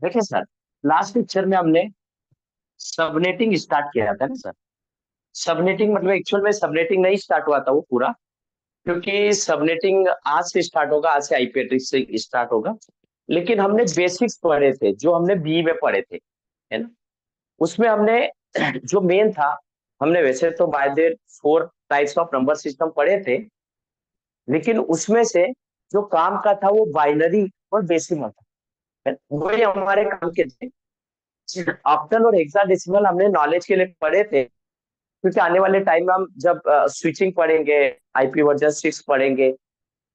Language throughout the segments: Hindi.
देखिए सर, लास्ट लेक्चर में हमने सबनेटिंग स्टार्ट किया था ना सर। सबनेटिंग मतलब एक्चुअल में सबनेटिंग नहीं स्टार्ट हुआ था वो पूरा, क्योंकि सबनेटिंग आज से स्टार्ट होगा, आज से आईपी एड्रेस से स्टार्ट होगा। लेकिन हमने बेसिक्स पढ़े थे जो हमने बी में पढ़े थे, है ना। उसमें हमने जो मेन था, हमने वैसे तो by the 4 types of number system पढ़े थे, लेकिन उसमें से जो काम का था वो बाइनरी और डेसिमल था। वही हमारे काम के थे। ऑक्टल और हेक्साडेसिमल हमने नॉलेज के लिए पढ़े थे, क्योंकि आने वाले टाइम में हम जब स्विचिंग पढ़ेंगे, आईपी वर्जन 6 पढ़ेंगे,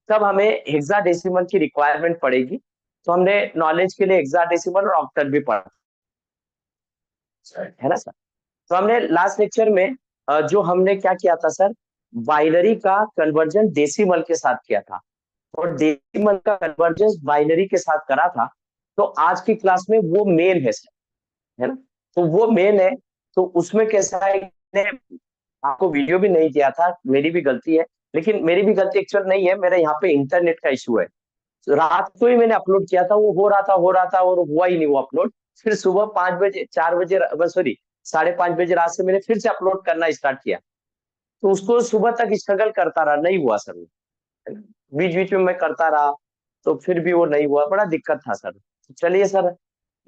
तब हमें हेक्साडेसिमल की रिक्वायरमेंट पड़ेगी। तो हमने नॉलेज के लिए हेक्साडेसिमल और ऑक्टल भी पढ़ा, है ना सर। तो हमने लास्ट लेक्चर में जो हमने क्या किया था सर, बाइनरी का कन्वर्जन डेसिमल के साथ किया था, और डेसिमल का कन्वर्जन बाइनरी के साथ करा था। तो आज की क्लास में वो मेन है सर, है ना। तो वो मेन है। तो उसमें कैसा है, मैंने आपको वीडियो भी नहीं दिया था, मेरी भी गलती है। लेकिन मेरी भी गलती एक्चुअल नहीं है, मेरे यहाँ पे इंटरनेट का इशू है। तो रात को ही मैंने अपलोड किया था, वो हो रहा था और हुआ ही नहीं वो अपलोड। फिर सुबह 5 बजे, 4 बजे, सॉरी 5:30 बजे रात से मैंने फिर से अपलोड करना स्टार्ट किया। तो उसको सुबह तक स्ट्रगल करता रहा, नहीं हुआ सर वो, है ना। बीच बीच में मैं करता रहा, तो फिर भी वो नहीं हुआ, बड़ा दिक्कत था सर। तो चलिए सर,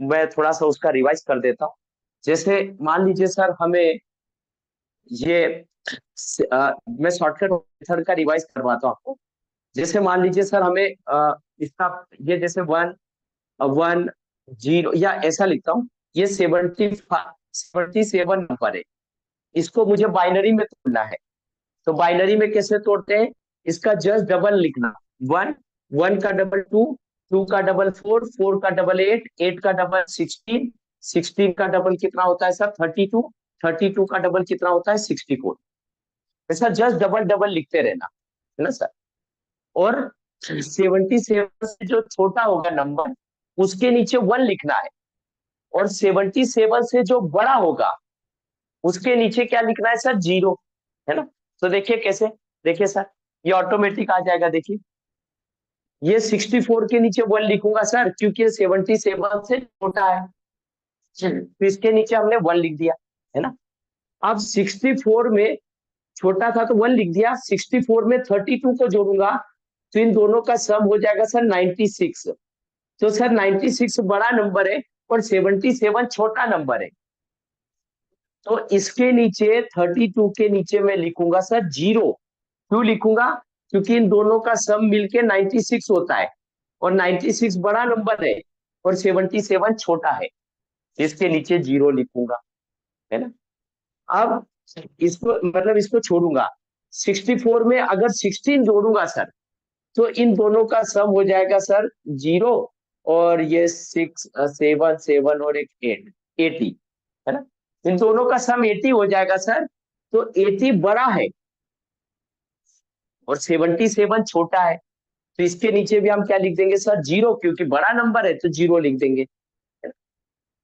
मैं थोड़ा सा उसका रिवाइज कर देता हूँ। जैसे मान लीजिए सर, हमें ये मैं शॉर्टकट मेथड का रिवाइज करवाता हूँ आपको। जैसे मान लीजिए सर, हमें इसका ये जैसे 1 1 0 या ऐसा लिखता हूँ, ये 77 नंबर है। इसको मुझे बाइनरी में तोड़ना है। तो बाइनरी में कैसे तोड़ते हैं, इसका जस्ट डबल लिखना। 1, 1 का डबल 2, 2 का डबल 4, 4 का डबल 8, 8 का डबल 16, 16 का डबल कितना होता है सर 32, 32 का डबल कितना होता है 64। ऐसा जस्ट डबल डबल लिखते रहना, है ना सर। और 77 से जो छोटा होगा नंबर, उसके नीचे 1 लिखना है। और 77 से जो बड़ा होगा, उसके नीचे क्या लिखना है सर, 0, है ना। तो देखिए कैसे, देखिए सर, ये ऑटोमेटिक आ जाएगा। देखिए, ये 64 के नीचे 1 लिखूंगा सर, क्योंकि 77 से छोटा है। तो इसके नीचे हमने 1 लिख दिया, है ना। अब 64 में छोटा था तो 1 लिख दिया, 64 में 32 को जोड़ूंगा, तो इन दोनों का सम हो जाएगा सर 96। तो सर 96 बड़ा नंबर है और 77 छोटा नंबर है। तो इसके नीचे 32 के नीचे मैं लिखूंगा सर 0। क्यों लिखूंगा, क्योंकि इन दोनों का सम मिलके 96 होता है, और 96 बड़ा नंबर है और 77 छोटा है। इसके नीचे 0 लिखूंगा, है ना। अब इसको मतलब इसको छोड़ूंगा। 64 में अगर 16 जोड़ूंगा सर, तो इन दोनों का सम हो जाएगा सर 0, और ये 6 7 7 और एक 8, 80, है ना। इन दोनों का सम 80 हो जाएगा सर। तो 80 बड़ा है और 77 छोटा है। तो इसके नीचे भी हम क्या लिख देंगे सर, 0, क्योंकि बड़ा नंबर है तो 0 लिख देंगे।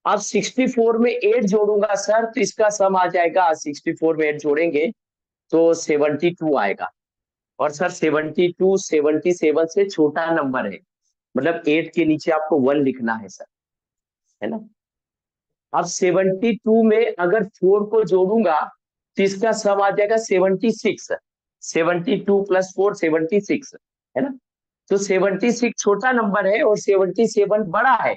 अब 64 में 8 जोड़ूंगा सर, तो इसका सम आ जाएगा, 64 में 8 जोड़ेंगे तो 72 आएगा। और सर 72 77 से छोटा नंबर है, मतलब 8 के नीचे आपको 1 लिखना है सर, है ना। अब 72 में अगर 4 को जोड़ूंगा, तो इसका सम आ जाएगा 76। 72 प्लस 4 76, है ना। तो 76 छोटा नंबर है और 77 बड़ा है।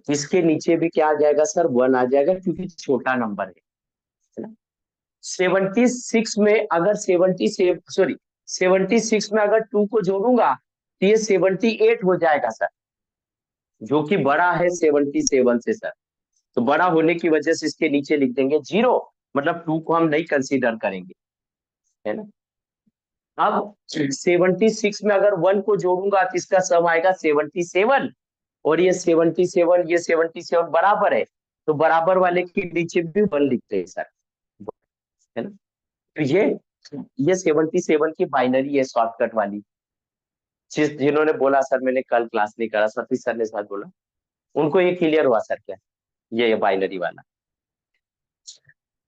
इसके नीचे भी क्या आ जाएगा सर, 1 आ जाएगा, क्योंकि छोटा नंबर है ना। 76 में अगर 77 सॉरी 76 में अगर 2 को जोड़ूंगा, तो ये 78 हो जाएगा सर, जो कि बड़ा है 77 से सर। तो बड़ा होने की वजह से इसके नीचे लिख देंगे 0, मतलब 2 को हम नहीं कंसीडर करेंगे, है ना। अब 76 में अगर 1 को जोड़ूंगा, तो इसका सम आएगा 77, और ये 77 ये 77 बराबर है, तो बराबर वाले के नीचे भी 1 लिखते हैं सर, है ना। तो ये 77 की बाइनरी है, शॉर्टकट वाली। जिन्होंने बोला सर मैंने कल क्लास नहीं करा, सतीश सर ने साथ बोला, उनको ये क्लियर हुआ सर क्या, ये बाइनरी वाला,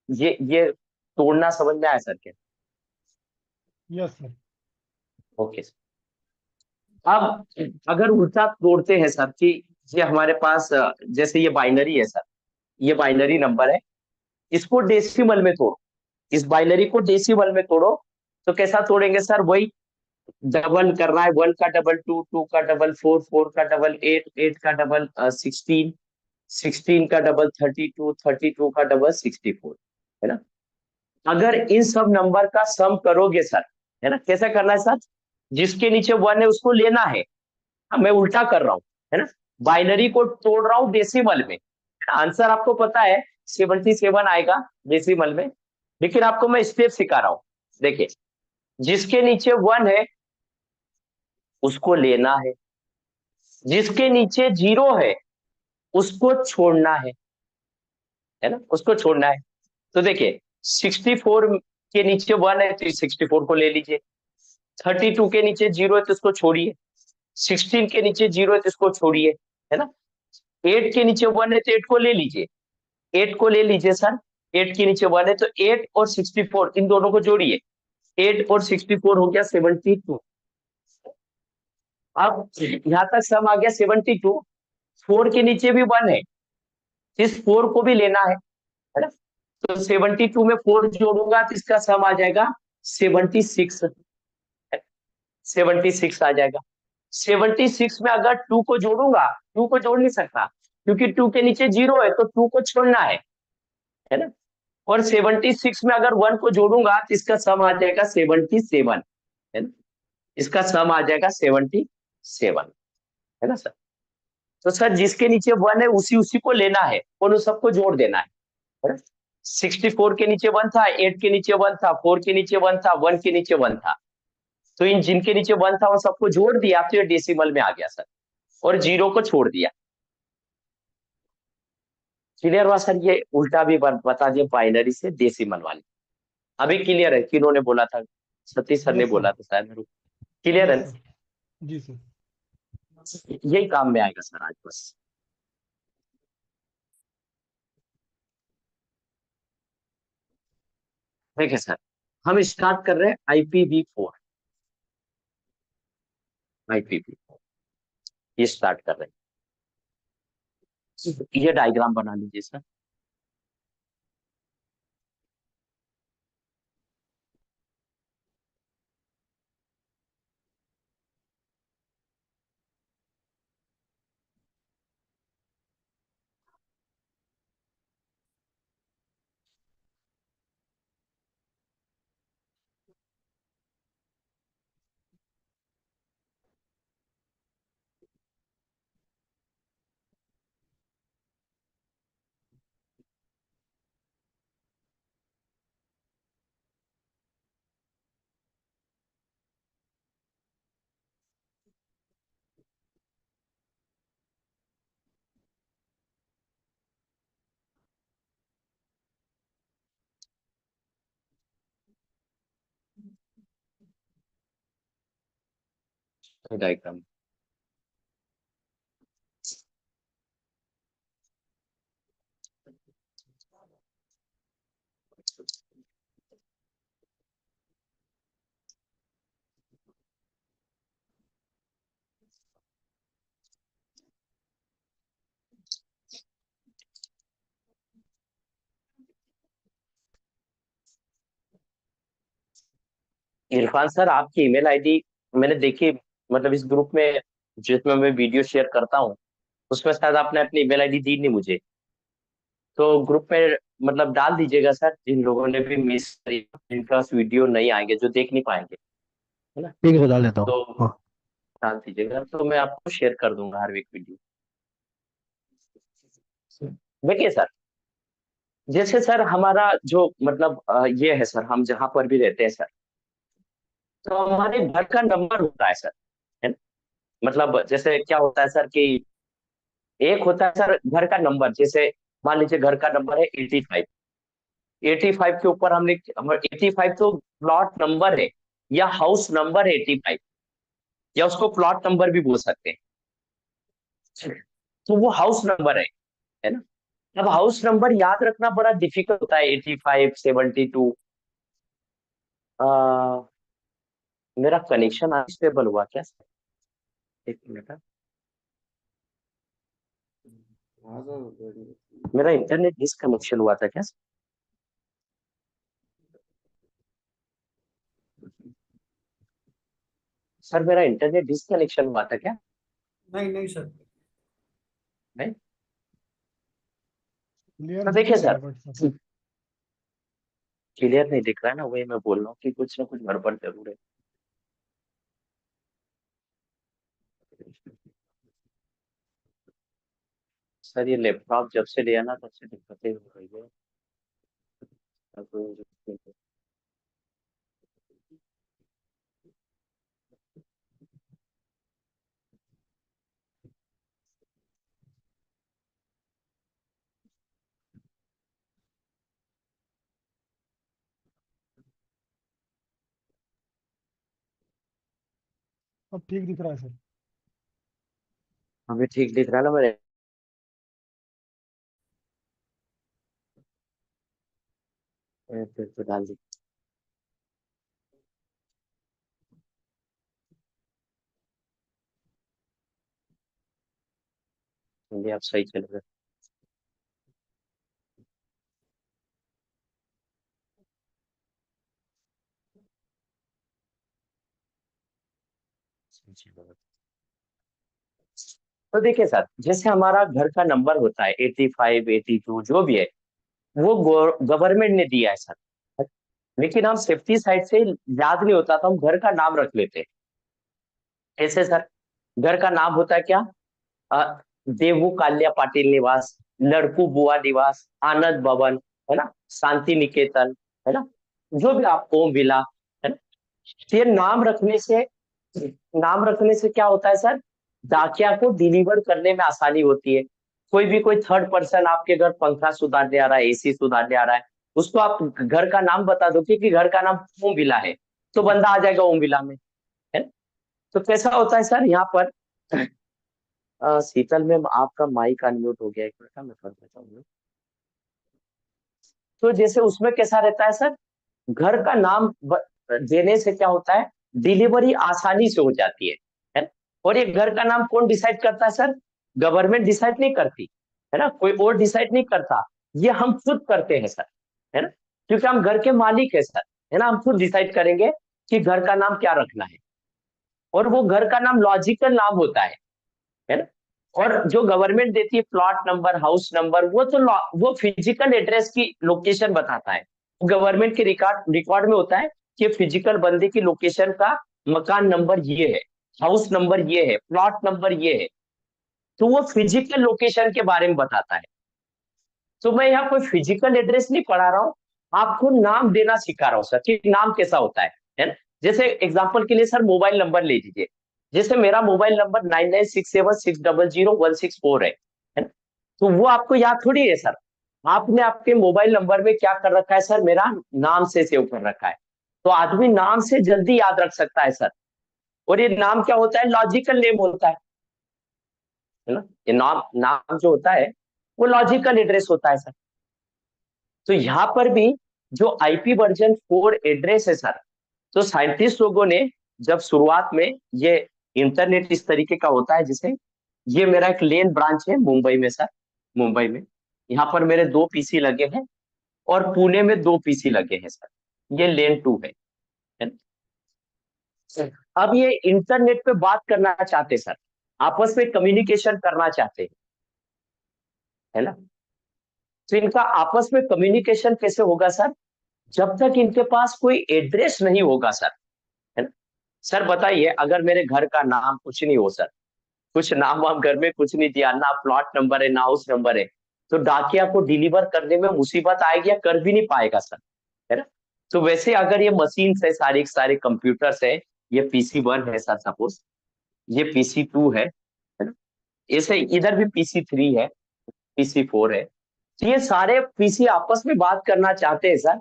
ये तोड़ना समझ में आया सर क्या। Yes sir. ओके। अब अगर उल्टा तोड़ते हैं सर कि ये हमारे पास जैसे ये बाइनरी है सर, ये बाइनरी नंबर है, इसको डेसिमल में तोड़ो, इस बाइनरी को डेसिमल में तोड़ो, तो कैसा तोड़ेंगे सर? वही डबल करना है, 1 का डबल 2, 2 का डबल 4, 4 का डबल 8, 8 का डबल 16, 16 का डबल 32, 32 का डबल 64, है ना? अगर इन सब नंबर का सम करोगे सर, है ना, कैसे करना है सर? जिसके नीचे 1 है उसको लेना है। हाँ, मैं उल्टा कर रहा हूँ, है ना, बाइनरी को तोड़ रहा हूँ डेसिमल में। आंसर आपको पता है 77 आएगा डेसिमल में, लेकिन आपको मैं स्टेप सिखा रहा हूँ। देखिए, जिसके नीचे 1 है उसको लेना है, जिसके नीचे 0 है उसको छोड़ना है ना, उसको छोड़ना है। तो देखिए, 64 के नीचे 1 है तो 64 को ले लीजिए, 32 के नीचे 0 है तो उसको छोड़िए, 16 के नीचे 0 है तो इसको छोड़िए, है ना, 8 के नीचे 1 है तो 8 को ले लीजिए, 8 को ले लीजिए सर, 8 के नीचे 1 है तो 8 और 64 इन दोनों को जोड़िए, 8 और 64 हो गया 72। अब यहां तक सम आ गया 72, 4 के नीचे भी 1 है, इस 4 को भी लेना है ना? तो 72 में 4 जोड़ूंगा तो इसका सम आ जाएगा 76, 76 आ जाएगा। 76 में अगर 2 को जोड़ूंगा, 2 को जोड़ नहीं सकता क्योंकि 2 के नीचे 0 है तो 2 को छोड़ना है ना? और 76 में अगर 1 को जोड़ूंगा तो इसका सम आ जाएगा 77, है ना? इसका सम आ जाएगा 77, है ना सर? तो सर जिसके नीचे 1 है उसी उसी को लेना है और उन सबको जोड़ देना है ना? 64 के नीचे 1 था, 8 के नीचे 1 था, 4 के नीचे 1 था, 1 के नीचे 1 था, तो इन जिनके नीचे 1 था वो सबको जोड़ दिया तो ये डेसिमल में आ गया सर, और 0 को छोड़ दिया। क्लियर हुआ सर? ये उल्टा भी बता दिया बाइनरी से डेसिमल वाली। अभी क्लियर है? किन्होंने बोला था? सतीश सर ने यस बोला सर। था शायद मेरे को। क्लियर है यस ना? सर। जी सर। यही काम में आएगा सर आज बस। देखिए सर, हम स्टार्ट कर रहे हैं IPv4, IPv4 ये स्टार्ट कर रहे हैं। ये डायग्राम बना लीजिए सर। डायग्राम इरफान सर, आपकी ईमेल आईडी मैंने देखी, मतलब इस ग्रुप में जिसमें मैं वीडियो शेयर करता हूँ उसमें शायद आपने अपनी ईमेल आईडी दी नहीं मुझे, तो ग्रुप में मतलब डाल दीजिएगा सर, जिन लोगों ने भी मिस करी, जिनका वीडियो नहीं आएंगे, जो देख नहीं पाएंगे, है ना, ठीक है, बता लेता हूँ। तो हाँ। डाल दीजिएगा तो मैं आपको शेयर कर दूंगा हर वीक वीडियो। देखिए सर, जैसे सर हमारा जो मतलब ये है सर, हम जहां पर भी रहते हैं सर, तो हमारे घर का नंबर होता है सर, है ना? मतलब जैसे क्या होता है सर कि एक होता है सर घर का नंबर, जैसे मान लीजिए घर का नंबर है 85, 85 के ऊपर हमने 85 तो प्लॉट नंबर है या हाउस नंबर है 85, या उसको प्लॉट नंबर भी बोल सकते हैं, तो वो हाउस नंबर है ना? अब हाउस नंबर याद रखना बड़ा डिफिकल्ट होता है, 85, 72। आ, मेरा कनेक्शन अनस्टेबल हुआ क्या? एक मिनट। मेरा इंटरनेट डिसकनेक्शन हुआ था क्या? सर मेरा इंटरनेट डिसकनेक्शन हुआ था क्या? नहीं नहीं सर। नहीं। क्लियर तो दिख देखिए नहीं रहा है सर, बट सब। क्लियर नहीं दिख रहा है ना, वही मैं बोल रहा हूँ कि कुछ ना कुछ गड़बड़ जरूर है। सर ये लैपटॉप जब से लिया ना तब से दिक्कतें हो रही है। अब अब ठीक दिख रहा है सर। हमें ठीक दिख रहा है ना मेरे? फिर तो डाल दी। चलिए आप सही चल रहे हैं। तो देखिए सर, जैसे हमारा घर का नंबर होता है 85 82 जो भी है, वो गवर्नमेंट ने दिया है सर। लेकिन हम सेफ्टी साइड से याद नहीं होता तो हम घर का नाम रख लेते हैं। कैसे सर? घर का नाम होता है क्या? देवू काल्या पाटिल निवास, लड़कू बुआ निवास, आनंद भवन, है ना, शांति निकेतन, है ना, जो भी आप, ओम विला, है ना। ये नाम रखने से क्या होता है सर? डाकिया को डिलीवर करने में आसानी होती है। कोई थर्ड पर्सन आपके घर पंखा सुधारने आ रहा है, एसी सुधारने आ रहा है, उसको आप घर का नाम बता दो कि घर का नाम ओम विला है, तो बंदा आ जाएगा ओम विला में, है ना। तो कैसा होता है सर यहाँ पर? शीतल मैम आपका माइक अनम्यूट हो गया, एक मिनट मैं कर देता हूँ। तो जैसे उसमें कैसा रहता है सर, घर का नाम देने से क्या होता है, डिलीवरी आसानी से हो जाती है ना? और ये घर का नाम कौन डिसाइड करता है सर? गवर्नमेंट डिसाइड नहीं करती, है ना, कोई और डिसाइड नहीं करता, ये हम खुद करते हैं सर, है ना, क्योंकि हम घर के मालिक है सर, है ना, हम खुद डिसाइड करेंगे कि घर का नाम क्या रखना है। और वो घर का नाम लॉजिकल नाम होता है ना। और जो गवर्नमेंट देती है प्लॉट नंबर, हाउस नंबर, वो फिजिकल एड्रेस की लोकेशन बताता है। गवर्नमेंट के रिकॉर्ड में होता है कि फिजिकल बंदे की लोकेशन का मकान नंबर ये है, हाउस नंबर ये है, प्लॉट नंबर ये है। तो वो फिजिकल लोकेशन के बारे में बताता है। तो मैं यहाँ कोई फिजिकल एड्रेस नहीं पढ़ा रहा हूँ, आपको नाम देना सिखा रहा हूँ सर कि नाम कैसा होता है ना। जैसे एग्जांपल के लिए सर मोबाइल नंबर ले लीजिए। जैसे मेरा मोबाइल नंबर 9967600164 है ना। तो वो आपको याद थोड़ी है सर, आपने आपके मोबाइल नंबर में क्या कर रखा है सर, मेरा नाम से सेव कर रखा है। तो आदमी नाम से जल्दी याद रख सकता है सर। और ये नाम क्या होता है? लॉजिकल नेम होता है ना। ये नाम नाम जो होता है वो लॉजिकल एड्रेस होता है सर। तो यहाँ पर भी जो आईपी वर्जन 4 एड्रेस है सर, तो साइंटिस्ट लोगों ने जब शुरुआत में ये इंटरनेट इस तरीके का होता है, जिसे ये मेरा एक लेन ब्रांच है मुंबई में सर, मुंबई में यहाँ पर मेरे 2 पीसी लगे हैं, और पुणे में 2 पीसी लगे हैं सर, ये लेन 2 है ना? अब ये इंटरनेट पे बात करना चाहते हैं सर, आपस में कम्युनिकेशन करना चाहते हैं, है ना। तो इनका आपस में कम्युनिकेशन कैसे होगा सर? जब तक इनके पास कोई एड्रेस नहीं होगा सर, है ना। सर बताइए, अगर मेरे घर का नाम कुछ नहीं हो सर, कुछ नाम वाम घर में कुछ नहीं दिया ना, प्लॉट नंबर है ना हाउस नंबर है, तो डाकिया को डिलीवर करने में मुसीबत आएगी या कर भी नहीं पाएगा सर, है ना। तो वैसे अगर ये मशीन है, सारे सारे कंप्यूटर्स है, ये PC 1 है सर सपोज, ये PC 2 है ना, ऐसे इधर भी PC 3 है, PC 4 है। तो ये सारे पीसी आपस में बात करना चाहते हैं सर,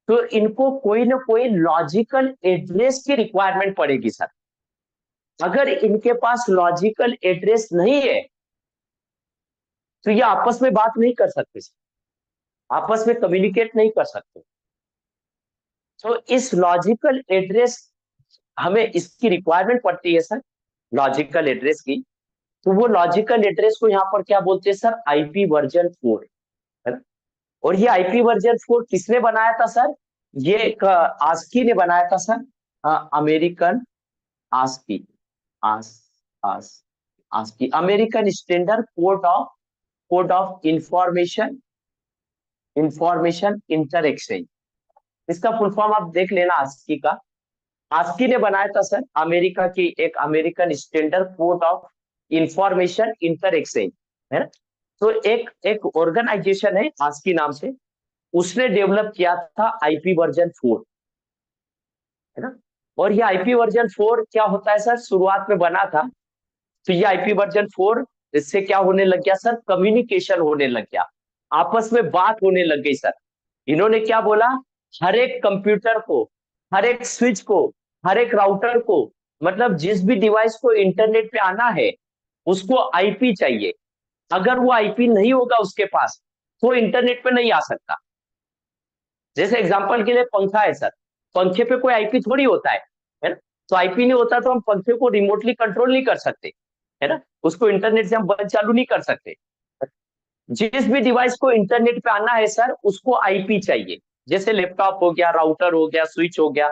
तो इनको कोई ना कोई लॉजिकल एड्रेस की रिक्वायरमेंट पड़ेगी सर। अगर इनके पास लॉजिकल एड्रेस नहीं है तो ये आपस में बात नहीं कर सकते सर, आपस में कम्युनिकेट नहीं कर सकते। तो इस लॉजिकल एड्रेस हमें इसकी रिक्वायरमेंट पड़ती है सर। लॉजिकल एड्रेस की। तो वो लॉजिकल एड्रेस को यहाँ पर क्या बोलते हैं सर, आईपी वर्जन 4, है ना। और ये आईपी वर्जन 4 किसने बनाया था सर, ये एक आस्की ने बनाया था सर, अमेरिकन आस्की, आस आस ASCII, American standard code of information inter exchange. इसका फुल फॉर्म आप देख लेना आस्की का। आस्की ने बनाया था सर, अमेरिका की एक American standard code of information inter exchange, है ना। तो एक एक ऑर्गेनाइजेशन है आस्की नाम से, उसने डेवलप किया था आईपी वर्जन 4, है ना। और ये आईपी वर्जन 4 क्या होता है सर, शुरुआत में बना था, तो ये आईपी वर्जन 4 इससे क्या होने लग गया सर, कम्युनिकेशन होने लग गया, आपस में बात होने लग गई सर। इन्होंने क्या बोला, हर एक कंप्यूटर को, हर एक स्विच को, हर एक राउटर को, मतलब जिस भी डिवाइस को इंटरनेट पे आना है उसको आईपी चाहिए। अगर वो आईपी नहीं होगा उसके पास तो इंटरनेट पे नहीं आ सकता। जैसे एग्जांपल के लिए पंखा है सर, पंखे पे कोई आईपी थोड़ी होता है ना। तो आईपी नहीं होता तो हम पंखे को रिमोटली कंट्रोल नहीं कर सकते, है ना, उसको इंटरनेट से हम बंद चालू नहीं कर सकते। जिस भी डिवाइस को इंटरनेट पे आना है सर उसको आईपी चाहिए। जैसे लैपटॉप हो गया, राउटर हो गया, स्विच हो गया,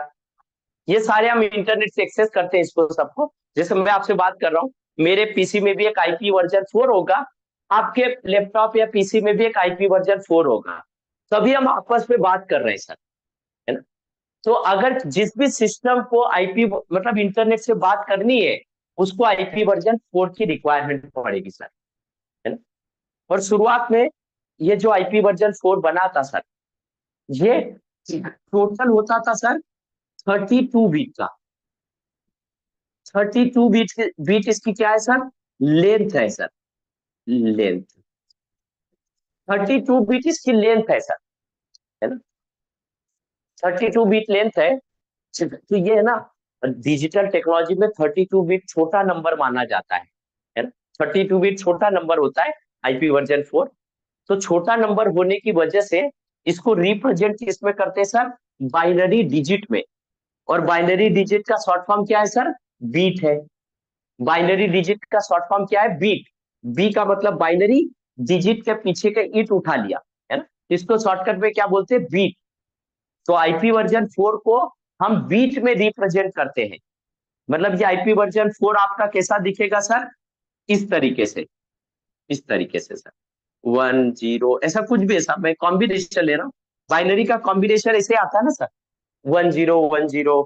ये सारे हम इंटरनेट से एक्सेस करते हैं इसको सबको। जैसे मैं आपसे बात कर रहा हूँ, मेरे पीसी में भी एक आईपी वर्जन 4 होगा, आपके लैपटॉप या पीसी में भी एक आईपी वर्जन 4 होगा, तभी हम आपस में बात कर रहे हैं सर, है ना। तो अगर जिस भी सिस्टम को आईपी मतलब इंटरनेट से बात करनी है उसको आईपी वर्जन 4 की रिक्वायरमेंट पड़ेगी सर, है ना। और शुरुआत में ये जो आईपी वर्जन 4 बना था सर, ये टोटल होता था सर 32 बीट का। 32 बीट इसकी क्या है सर, लेंथ है सर, लेंथ। 32 बीट इसकी लेंथ है सर, है ना। 32 बीट लेंथ है। तो ये है ना, डिजिटल टेक्नोलॉजी में 32 बीट छोटा नंबर माना जाता है ना। 32 बीट छोटा नंबर होता है आईपी वर्जन 4। तो छोटा नंबर होने की वजह से इसको रिप्रेजेंट किसमें करते हैं सर, बाइनरी डिजिट में। और बाइनरी डिजिट का शॉर्ट फॉर्म क्या है सर, बीट है। बाइनरी डिजिट का शॉर्ट फॉर्म क्या है, बीट। बी का मतलब बाइनरी, डिजिट के पीछे का ईट उठा लिया, है ना। इसको शॉर्टकट में क्या बोलते हैं, बीट। तो आईपी वर्जन 4 को हम बीट में रिप्रेजेंट करते हैं। मतलब ये आईपी वर्जन 4 आपका कैसा दिखेगा सर, इस तरीके से, इस तरीके से सर, 1 0 ऐसा कुछ भी, ऐसा मैं कॉम्बिनेशन ले रहा हूँ। बाइनरी का कॉम्बिनेशन ऐसे आता है ना सर, 1 0 1 0,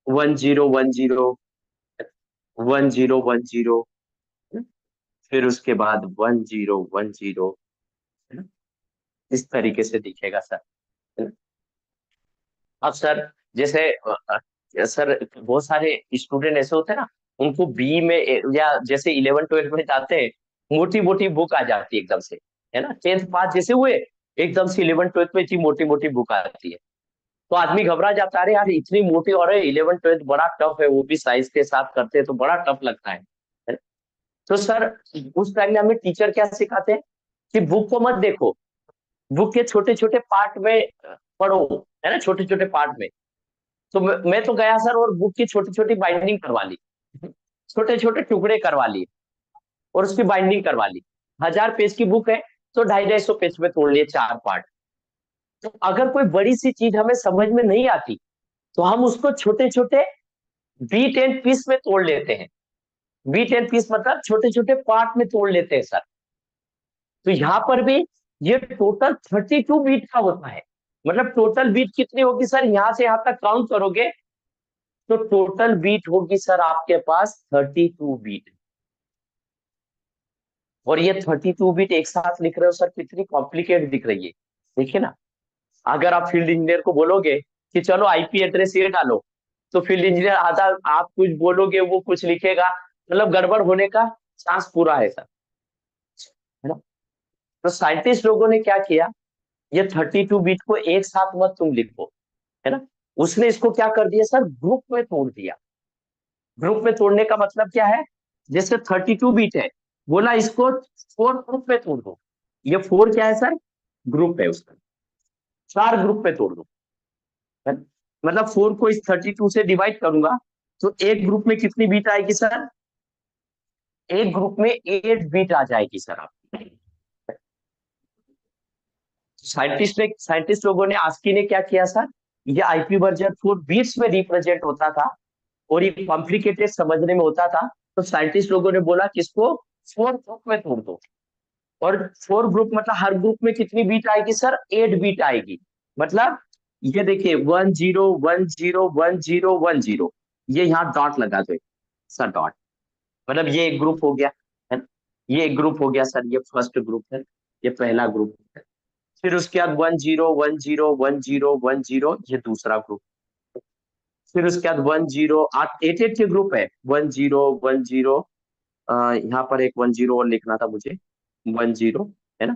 1 0 1 0, 1 0 1 0, फिर उसके बाद 1 0 1 0, है ना। इस तरीके से दिखेगा सर, है ना। अब सर जैसे सर बहुत सारे स्टूडेंट ऐसे होते हैं ना, उनको बी में या जैसे 11 12 में जाते हैं, मोटी मोटी बुक आ जाती है एकदम से, है ना। 10th पास जैसे हुए, एकदम से 11 12 में इतनी मोटी मोटी बुक आती है। तो आदमी घबरा जाता है, अरे यार इतनी मोटी, और 11 12 बड़ा टफ है, वो भी साइंस के साथ करते हैं तो बड़ा टफ लगता है ना? तो सर उस टाइम में हमें टीचर क्या सिखाते हैं कि बुक को मत देखो, बुक के छोटे छोटे पार्ट में पढ़ो, है ना, छोटे छोटे पार्ट में। तो मैं तो गया सर और बुक की छोटी छोटी बाइंडिंग करवा ली, छोटे छोटे टुकड़े करवा लिए और उसकी बाइंडिंग करवा ली। 1000 पेज की बुक है तो 250 250 पेज में तोड़ लिए 4 पार्ट। तो अगर कोई बड़ी सी चीज हमें समझ में नहीं आती तो हम उसको छोटे छोटे बीट एंड पीस में तोड़ लेते हैं। बीट एंड पीस मतलब छोटे छोटे पार्ट में तोड़ लेते हैं सर। तो यहाँ पर भी ये टोटल 32 बीट का होता है। मतलब टोटल बीट कितनी होगी सर, यहाँ से यहाँ तक काउंट करोगे तो टोटल बीट होगी सर आपके पास 32 बीट। और ये 32 बीट एक साथ लिख रहे हो सर, कितनी कॉम्प्लिकेट दिख रही है, देखिए ना। अगर आप फील्ड इंजीनियर को बोलोगे कि चलो आईपी एड्रेस ये डालो, तो फील्ड इंजीनियर आधा, आप कुछ बोलोगे वो कुछ लिखेगा, मतलब गड़बड़ होने का चांस पूरा है सर, है ना। तो साइंटिस्ट लोगों ने क्या किया, ये 32 बीट को एक साथ मत तुम लिखो, है ना। उसने इसको क्या कर दिया सर, ग्रुप में तोड़ दिया। ग्रुप में तोड़ने का मतलब क्या है, जैसे 32 बीट है, बोला इसको 4 ग्रुप में तोड़ दो। ये 4 क्या है सर, ग्रुप है उसका, 4 ग्रुप में तोड़ दो, है ना? मतलब 4 को इस 32 से डिवाइड करूंगा तो एक ग्रुप में कितनी बीट आएगी सर, एक ग्रुप में 8 बीट आ जाएगी सर आपकी। साइंटिस्ट लोगों ने, आस्की ने क्या किया सर, ये आईपी वर्जन 4 बीट्स में रिप्रेजेंट होता था और ये कॉम्प्लिकेटेड समझने में होता था, तो साइंटिस्ट लोगों ने बोला कि इसको 4 ग्रुप में तोड़ दो। और 4 ग्रुप मतलब हर ग्रुप में कितनी बीट आएगी सर, 8 बीट आएगी। मतलब ये देखिए 10 10 0 10 1 0, ये यहाँ डॉट लगा दो सर, डॉट। मतलब ये एक ग्रुप हो गया, है ना, ये एक ग्रुप हो गया सर, ये फर्स्ट ग्रुप है, ये पहला ग्रुप है। फिर उसके बाद 10 10 10 0 ये दूसरा ग्रुप। फिर उसके बाद 10 8 8 के ग्रुप है, 10 10, यहाँ पर एक 10 और लिखना था मुझे, 10, है ना।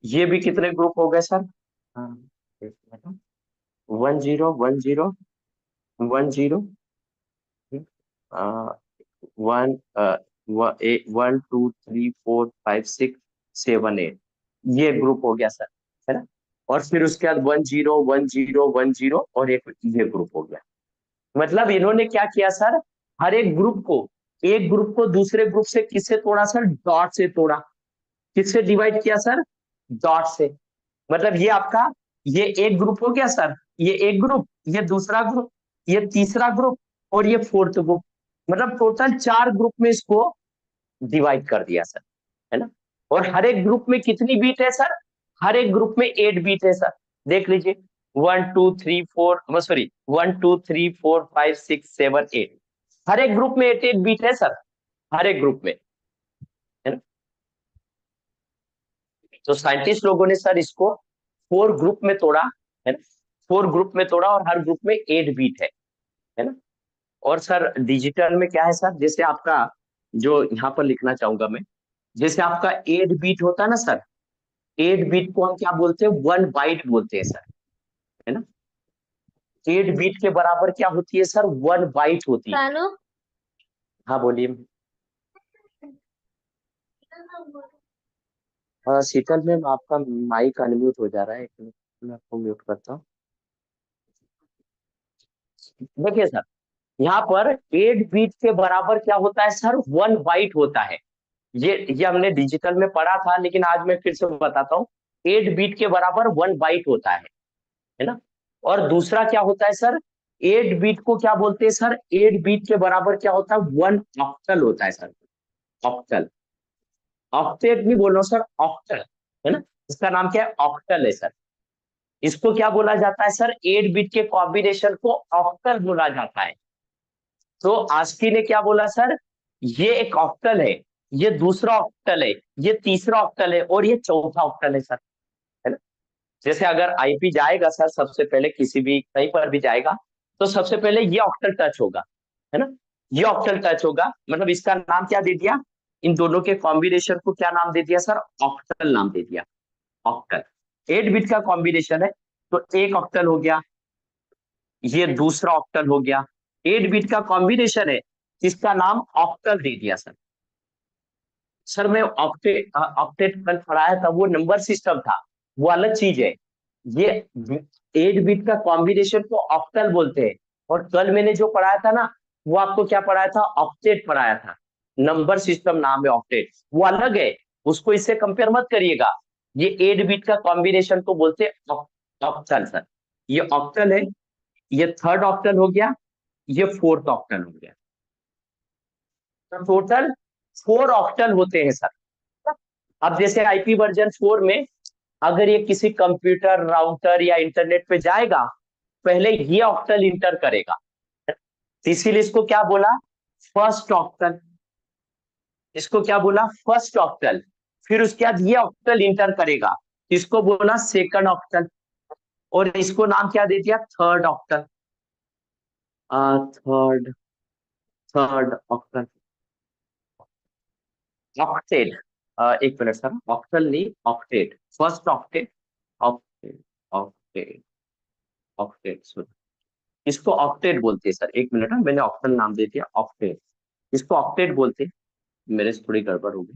ये भी कितने ग्रुप हो गए सर, हाँ, 10 10 10, वन 1 2 3 4 5 6 7 8, ये ग्रुप हो गया सर, है ना। और फिर उसके बाद 10 10 10 और एक ये ग्रुप हो गया। मतलब इन्होंने क्या किया सर, हर एक ग्रुप को, एक ग्रुप को दूसरे ग्रुप से किससे तोड़ा सर, डॉट से तोड़ा। किससे डिवाइड किया सर, डॉट से। मतलब ये आपका, ये एक ग्रुप हो गया सर, ये एक ग्रुप, ये दूसरा ग्रुप, ये तीसरा ग्रुप और ये फोर्थ ग्रुप। मतलब टोटल 4 ग्रुप में इसको डिवाइड कर दिया सर, है ना। और हर एक ग्रुप में कितनी बीट है सर, हर एक ग्रुप में 8 बीट है सर। देख लीजिए 1 2 3 4, सॉरी 1 2 3 4 5 6 7 8, हर एक ग्रुप में 8 8 बीट है सर, हर एक ग्रुप में, है ना। तो साइंटिस्ट लोगों ने सर इसको 4 ग्रुप में तोड़ा, है ना, 4 ग्रुप में तोड़ा और हर ग्रुप में 8 बीट है ना। और सर डिजिटल में क्या है सर, जैसे आपका, जो यहाँ पर लिखना चाहूंगा मैं, जैसे आपका 8 बीट होता है ना सर, 8 बीट को हम क्या बोलते हैं, 1 बाइट बोलते हैं सर, है ना। 8 बीट के बराबर क्या होती है सर, 1 बाइट होती है। हाँ बोलिए। शीतल मैम आपका माइक अनम्यूट हो जा रहा है, एक मिनट मैं आपको म्यूट करता हूँ। देखिए सर, यहाँ पर 8 बीट के बराबर क्या होता है सर, 1 बाइट होता है। ये हमने डिजिटल में पढ़ा था, लेकिन आज मैं फिर से बताता हूँ। 8 बीट के बराबर 1 बाइट होता है ना। और दूसरा क्या होता है सर, 8 बीट को क्या बोलते हैं सर, 8 बीट के बराबर क्या होता है, 1 ऑक्टल होता है सर, ऑक्टल। ऑक्टेट नहीं बोल रहा हूँ सर, ऑक्टल, है ना। इसका नाम क्या है, ऑक्टल है सर। इसको क्या बोला जाता है सर, 8 बीट के कॉम्बिनेशन को ऑक्टल बोला जाता है। तो आस्की ने क्या बोला सर, ये एक ऑक्टल है, ये दूसरा ऑक्टल है, ये तीसरा ऑक्टल है और ये चौथा ऑक्टल है सर, है ना। जैसे अगर आईपी जाएगा सर, सबसे पहले किसी भी कहीं पर भी जाएगा, तो सबसे पहले ये ऑक्टल टच होगा, है ना। ये ऑक्टल टच होगा, मतलब इसका नाम क्या दे दिया, इन दोनों के कॉम्बिनेशन को क्या नाम दे दिया सर, ऑक्टल नाम दे दिया, ऑक्टल। 8 बिट का कॉम्बिनेशन है, तो एक ऑक्टल हो गया, ये दूसरा ऑक्टल हो गया। 8 बिट का कॉम्बिनेशन है, इसका नाम ऑक्टल दे दिया सर। सर मैं ऑक्टेट ऑक्टेट कल पढ़ाया था, वो नंबर सिस्टम था, वो अलग चीज है। ये 8 बिट का कॉम्बिनेशन को ऑक्टल बोलते हैं। और कल मैंने जो पढ़ाया था ना, वो आपको क्या पढ़ाया था, ऑक्टेट पढ़ाया था। नंबर सिस्टम नाम है ऑक्टेट, वो अलग है, उसको इससे कंपेयर मत करिएगा। ये 8 बिट का कॉम्बिनेशन को बोलते हैं ऑक्टल सर। ये ऑक्टल है, ये थर्ड ऑक्टल हो गया, ये फोर्थ ऑक्टल हो गया। तो टोटल 4 ऑक्टल होते हैं सर। अब जैसे आईपी वर्जन 4 में अगर ये किसी कंप्यूटर, राउटर या इंटरनेट पे जाएगा, पहले ये ऑक्टल इंटर करेगा, इसीलिए इसको क्या बोला, फर्स्ट ऑक्टल। इसको क्या बोला, फर्स्ट ऑक्टल। फिर उसके बाद ये ऑक्टल इंटर करेगा, इसको बोला सेकंड ऑक्टल। और इसको नाम क्या दे दिया, third octal. Third third octal, octet. एक मिनट सर, ऑक्टल नहीं, octet, first octet, octet, octet, octet sorry, इसको ऑक्टेट बोलते हैं सर। एक मिनट, मैंने ऑक्टल नाम दे दिया, ऑक्टेट। इसको ऑक्टेट बोलते हैं, मेरे से थोड़ी गड़बड़ हो गई।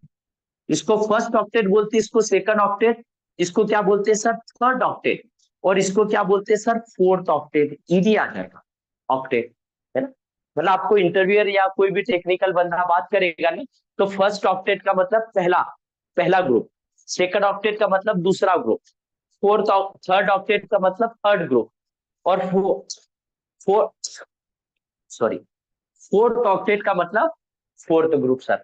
इसको फर्स्ट ऑक्टेट बोलते हैं, इसको सेकंड ऑक्टेट, इसको क्या बोलते हैं सर, थर्ड ऑक्टेट, और इसको क्या बोलते हैं सर, फोर्थ ऑक्टेट। ईडी आ जाएगा, ऑक्टेट, है ना। मतलब आपको इंटरव्यूअर या कोई भी टेक्निकल बंदा बात करेगा ना, तो फर्स्ट ऑक्टेट का मतलब पहला पहला ग्रुप, सेकंड ऑक्टेट का मतलब दूसरा ग्रुप, फोर्थ थर्ड ऑक्टेट का मतलब थर्ड ग्रुप, और फोर सॉरी फोर्थ ऑक्टेट का मतलब फोर्थ ग्रुप सर।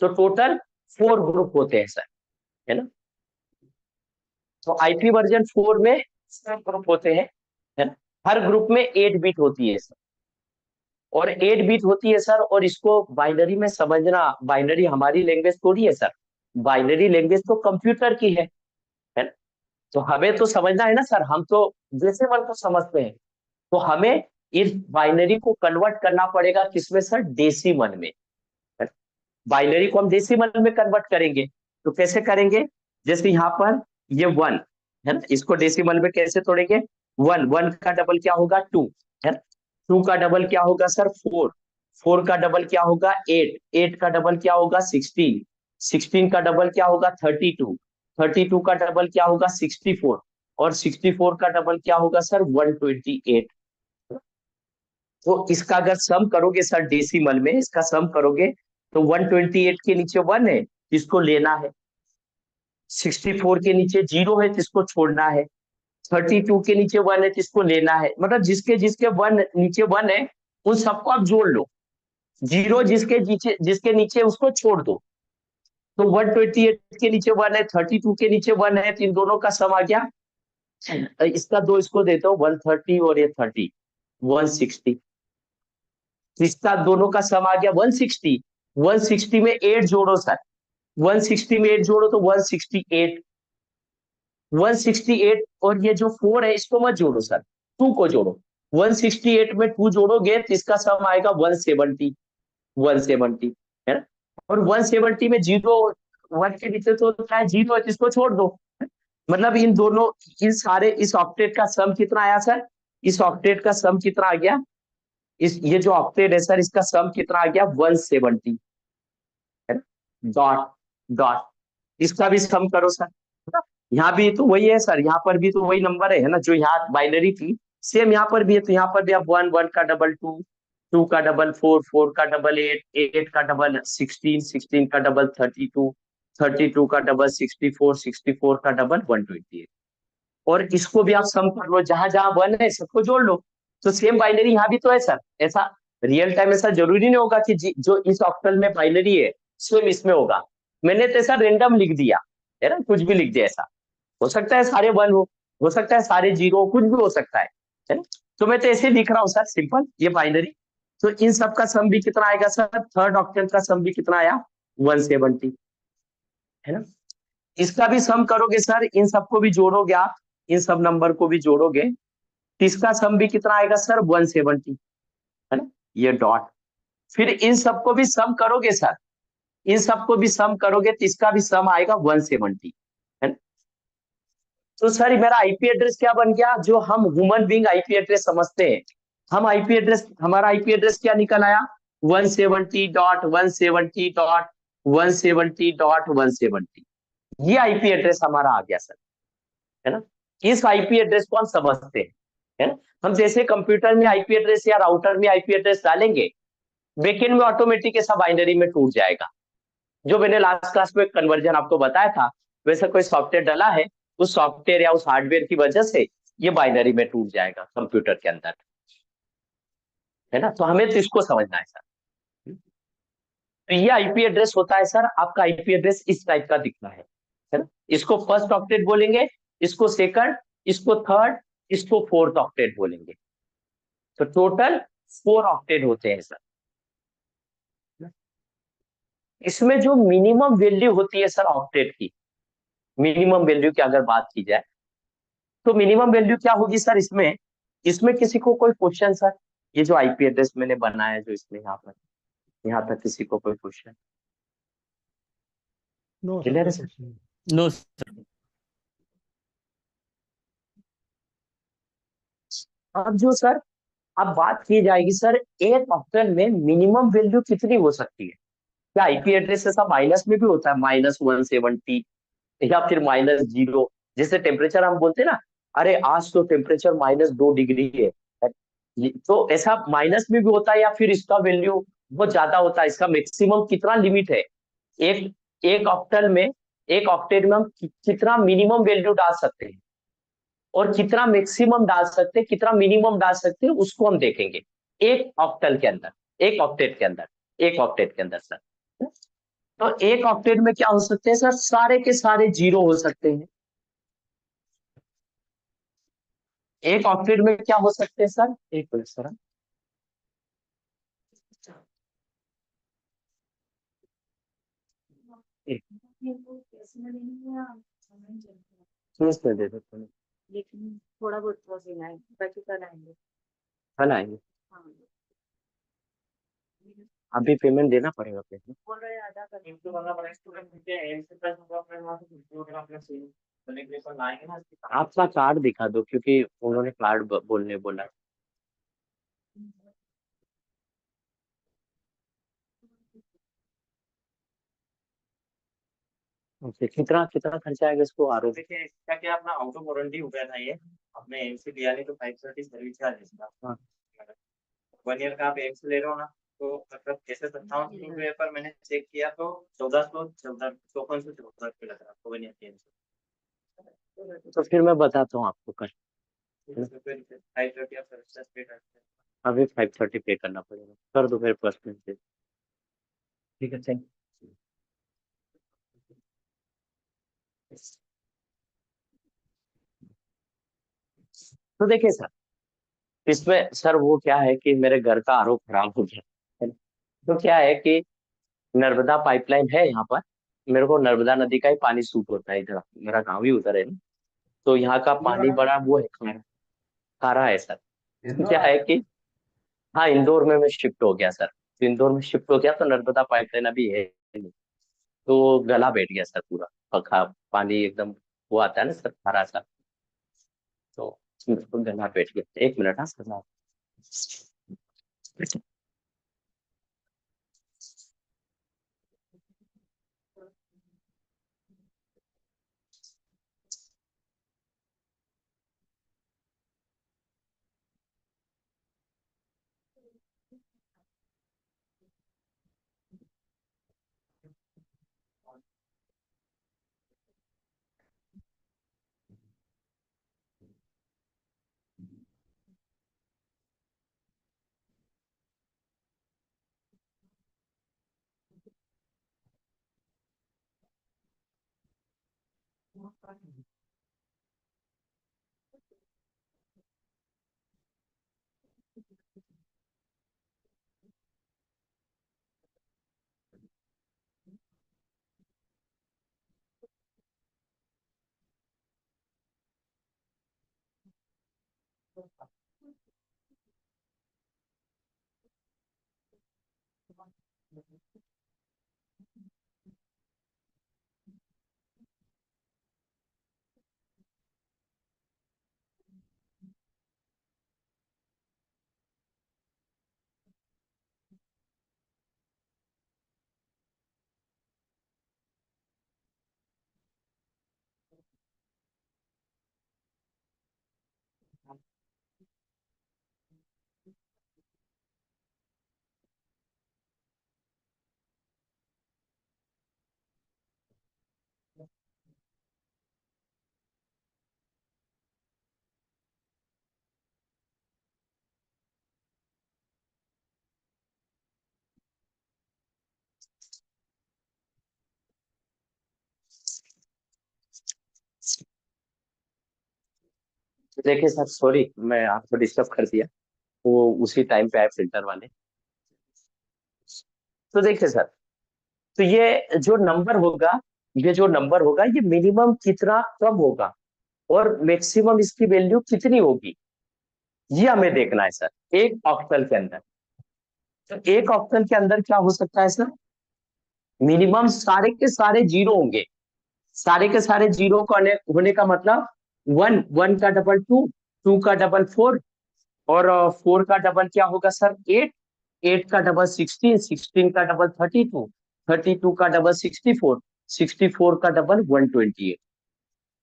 तो टोटल 4 ग्रुप होते हैं सर, है ना। तो आईपी वर्जन 4 में 4 ग्रुप होते हैं, है ना। हर ग्रुप में 8 बिट होती है सर, और 8 बिट होती है सर, और इसको बाइनरी में समझना, बाइनरी हमारी लैंग्वेज थोड़ी है सर, बाइनरी लैंग्वेज तो कंप्यूटर की है ना। तो हमें तो समझना है ना सर, हम तो डेसिमल को समझते हैं, तो हमें इस बाइनरी को कन्वर्ट करना पड़ेगा किसमें सर, डेसिमल में। बाइनरी को हम डेसिमल में कन्वर्ट करेंगे, तो कैसे करेंगे, जैसे यहाँ पर ये 1 है ना, इसको डेसिमल में कैसे तोड़ेंगे, 1 1 का डबल क्या होगा, 2 है ना, 2 का डबल क्या होगा सर, 4 4 का डबल क्या होगा, 8 8 का डबल क्या होगा, 16 16 का डबल क्या होगा, 32 32 का डबल क्या होगा, 64 और 64 का डबल क्या होगा सर, 128। तो इसका अगर सम करोगे सर डेसिमल में, इसका सम करोगे तो 128 के नीचे 1 है, इसको लेना है, 64 के नीचे 0 है, जिसको छोड़ना है, 32 के नीचे 1 है, जिसको लेना है, मतलब जिसके जिसके 1 नीचे 1 है उन सबको आप जोड़ लो, 0 जिसके नीचे उसको छोड़ दो। तो 128 के नीचे 1 है, 32 के नीचे 1 है, तो इन दोनों का सम आ गया, इसका दो इसको देता हूँ, 130 और ये 30, 160, इसका दोनों का सम आ गया 160, 160 में 8 जोड़ो सर, 160 में 8 जोड़ो तो 168, 168, और ये जो 4 है इसको मत जोड़ो सर, 2 को जोड़ो, 168 में 2 जोड़ोगे तो इसका सम आएगा 170, 170 है ना। और 170 में जीरो, 1 के नीचे तो क्या, 0 है, इसको छोड़ दो। मतलब इन दोनों, इन सारे, इस ऑक्टेट का सम कितना आया सर, इस ऑक्टेट का सम कितना आ गया, इस ये जो ऑक्टेट है सर, इसका सम कितना आ गया, 170, है ना, डॉट डॉट, इसका भी सम करो सर, है ना? यहाँ भी तो वही है सर, यहाँ पर भी तो वही नंबर है ना, जो यहाँ बाइनरी थी, सेम यहाँ पर भी है, तो यहाँ पर भी आप 1 1 का डबल 2, 2 का डबल 4, 4 का डबल 8, 8 का डबल 16, 16 का डबल 32, 32 का डबल 64, 64 का डबल 128, और इसको भी आप सम कर लो, जहां जहां 1 है सबको जोड़ लो। तो सेम बाइनरी यहाँ भी तो है सर, ऐसा रियल टाइम ऐसा जरूरी नहीं होगा कि जो इस ऑक्टल में बाइनरी है सेम इसमें होगा, मैंने तो ऐसा रेंडम लिख दिया, है ना, कुछ भी लिख दिया, ऐसा हो सकता है सारे 1 हो सकता है सारे 0 हो, कुछ भी हो सकता है ना। तो मैं तो ऐसे लिख रहा हूँ सर, सिंपल ये बाइनरी। तो इन सब का सम भी कितना आएगा सर, थर्ड ऑक्टेल का सम भी कितना आया, 170, है ना। इसका भी सम करोगे सर, इन सबको भी जोड़ोगे आप, इन सब नंबर को भी जोड़ोगे, तो इसका सम भी कितना आएगा सर, 170, है ना, ये डॉट। फिर इन सबको भी सम करोगे सर, इन सबको भी सम करोगे तो इसका भी सम आएगा 170, है ना। तो सर मेरा आईपी एड्रेस क्या बन गया, जो हम ह्यूमन बीइंग आईपी एड्रेस समझते हैं, हम आईपी एड्रेस, हमारा आईपी एड्रेस क्या निकल आया, 170.170.170.170, ये आईपी एड्रेस हमारा आ गया सर, है ना। इस आईपी एड्रेस को हम समझते हैं, है ना। हम जैसे कंप्यूटर में आईपी एड्रेस या राउटर में आईपी एड्रेस डालेंगे, बैकएंड में ऑटोमेटिक ऐसा बाइनरी में टूट जाएगा, जो मैंने लास्ट क्लास में कन्वर्जन आपको बताया था, वैसा कोई सॉफ्टवेयर डला है, उस सॉफ्टवेयर या उस हार्डवेयर की वजह से ये बाइनरी में टूट जाएगा कंप्यूटर के अंदर, है ना। तो हमें तो इसको समझना है सर। तो ये आईपी एड्रेस होता है सर, आपका आईपी एड्रेस इस टाइप का दिखना है ना। इसको फर्स्ट ऑक्टेट बोलेंगे, इसको सेकंड, इसको थर्ड, इसको फोर्थ ऑक्टेट बोलेंगे। तो टोटल 4 ऑक्टेट होते हैं सर। इसमें जो मिनिमम वैल्यू होती है सर ऑक्टेट की, मिनिमम वैल्यू की अगर बात की जाए, तो मिनिमम वैल्यू क्या होगी सर इसमें, इसमें किसी को कोई क्वेश्चन सर, ये जो आईपी एड्रेस मैंने बनाया है जो इसमें यहाँ पर, यहाँ तक किसी को कोई क्वेश्चन, नो सर, क्लियर है कोई सर। क्वेश्चन नहीं। No sir. अब जो सर, अब बात की जाएगी सर, एक ऑक्टेट में मिनिमम वैल्यू कितनी हो सकती है, क्या आईपी एड्रेस ऐसा माइनस में भी होता है, -170 या फिर -0, जैसे टेम्परेचर हम बोलते हैं ना, अरे आज तो टेम्परेचर -2 डिग्री है, तो ऐसा माइनस में भी होता है या फिर इसका वैल्यू बहुत ज्यादा होता है, इसका मैक्सिमम कितना लिमिट है, एक एक ऑक्टल में, एक ऑक्टेट में हम कितना मिनिमम वैल्यू डाल सकते हैं और कितना मैक्सिमम डाल सकते हैं, कितना मिनिमम डाल सकते हैं, उसको हम देखेंगे एक ऑक्टल के अंदर, एक ऑक्टेट के अंदर, एक ऑक्टेट के अंदर सर। तो एक ऑक्टेट में क्या हो सकते हैं सर, सारे के सारे जीरो हो सकते हैं। एक ऑक्टेट में क्या हो सकते हैं सर, एक मिनट सर, एक मिनट दे देते हैं, लेकिन थोड़ा बहुत पॉसिबल है, बाकी कल आएंगे। कल आएंगे। हाँ, अभी पेमेंट देना पड़ेगा पेमेंट। बोल रहे हैं आधा कर इनको करना पड़ेगा, स्टूडेंट के एम से प्लस होगा अपने वहां से जो अगर आपने सेम सेलिब्रेशन लाएंगे ना आपका कार्ड दिखा दो क्योंकि उन्होंने कार्ड बोलने बोला। ओके, कितना कितना खर्चा आएगा इसको आर ओ? देखिए इसका क्या अपना आउट ऑफ वारंटी हो गया था ये, अपने एम से लिया नहीं तो 530 सर्विस चार्ज इसका। हाँ। 1 ईयर का आप एम से ले रहे हो ना, तो मतलब जैसे 57 रुपये पर मैंने चेक किया तो 1454 लग रहा आपको 1 ईयर के एम से। तो फिर मैं बताता हूँ आपको कल। 530 आप सर्विस चार्ज पे करते हैं। अभी 530 पे करना पड़ेगा, कर दो फिर पर्सनल से। ठीक है, थैंक। तो देखिए सर, इसमें सर वो क्या है कि मेरे घर का आरओ खराब हो गया है ना। तो क्या है कि नर्मदा पाइपलाइन है यहाँ पर, मेरे को नर्मदा नदी का ही पानी सूट होता है इधर, मेरा गाँव ही उधर है ना। तो यहाँ का पानी बड़ा वो है, खारा, खारा है सर। इसमें क्या है कि हाँ, इंदौर में मैं शिफ्ट हो गया सर, तो इंदौर में शिफ्ट हो गया तो नर्मदा पाइपलाइन अभी है नहीं। तो गला बैठ गया सर पूरा, पखा पानी एकदम वो आता है ना सर, खारा सा। तो उसमें गला बैठ गया, एक मिनट हाँ सर। देखिए सर, सॉरी मैं आपको डिस्टर्ब कर दिया, वो उसी टाइम पे आए फिल्टर वाले। तो देखिए सर, तो ये जो नंबर होगा, ये जो नंबर होगा ये मिनिमम कितना कब होगा और मैक्सिमम इसकी वैल्यू कितनी होगी, ये हमें देखना है सर एक ऑक्टल के अंदर। तो एक ऑक्टल के अंदर क्या हो सकता है सर, मिनिमम सारे के सारे जीरो होंगे, सारे के सारे जीरो का होने का मतलब वन, वन का डबल टू, टू का डबल फोर, और फोर का डबल क्या होगा सर, एट, एट का डबल सिक्सटीन, सिक्सटीन का डबल 32, 32 का डबल 64, 64 का डबल 128।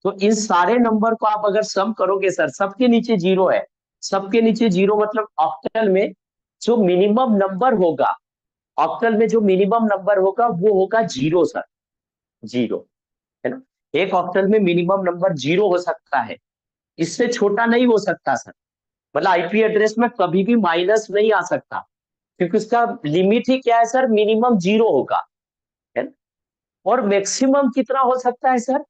तो इन सारे नंबर को आप अगर सम करोगे सर, सबके नीचे जीरो है, सबके नीचे जीरो मतलब ऑक्टल में जो मिनिमम नंबर होगा, ऑक्टल में जो मिनिमम नंबर होगा वो होगा जीरो सर, जीरो, है ना। एक ऑक्टल में मिनिमम नंबर जीरो हो सकता है, इससे छोटा नहीं हो सकता सर। मतलब आईपी एड्रेस में कभी भी माइनस नहीं आ सकता, क्योंकि उसका लिमिट ही क्या है सर, मिनिमम जीरो होगा, है ना। और मैक्सिमम कितना हो सकता है सर,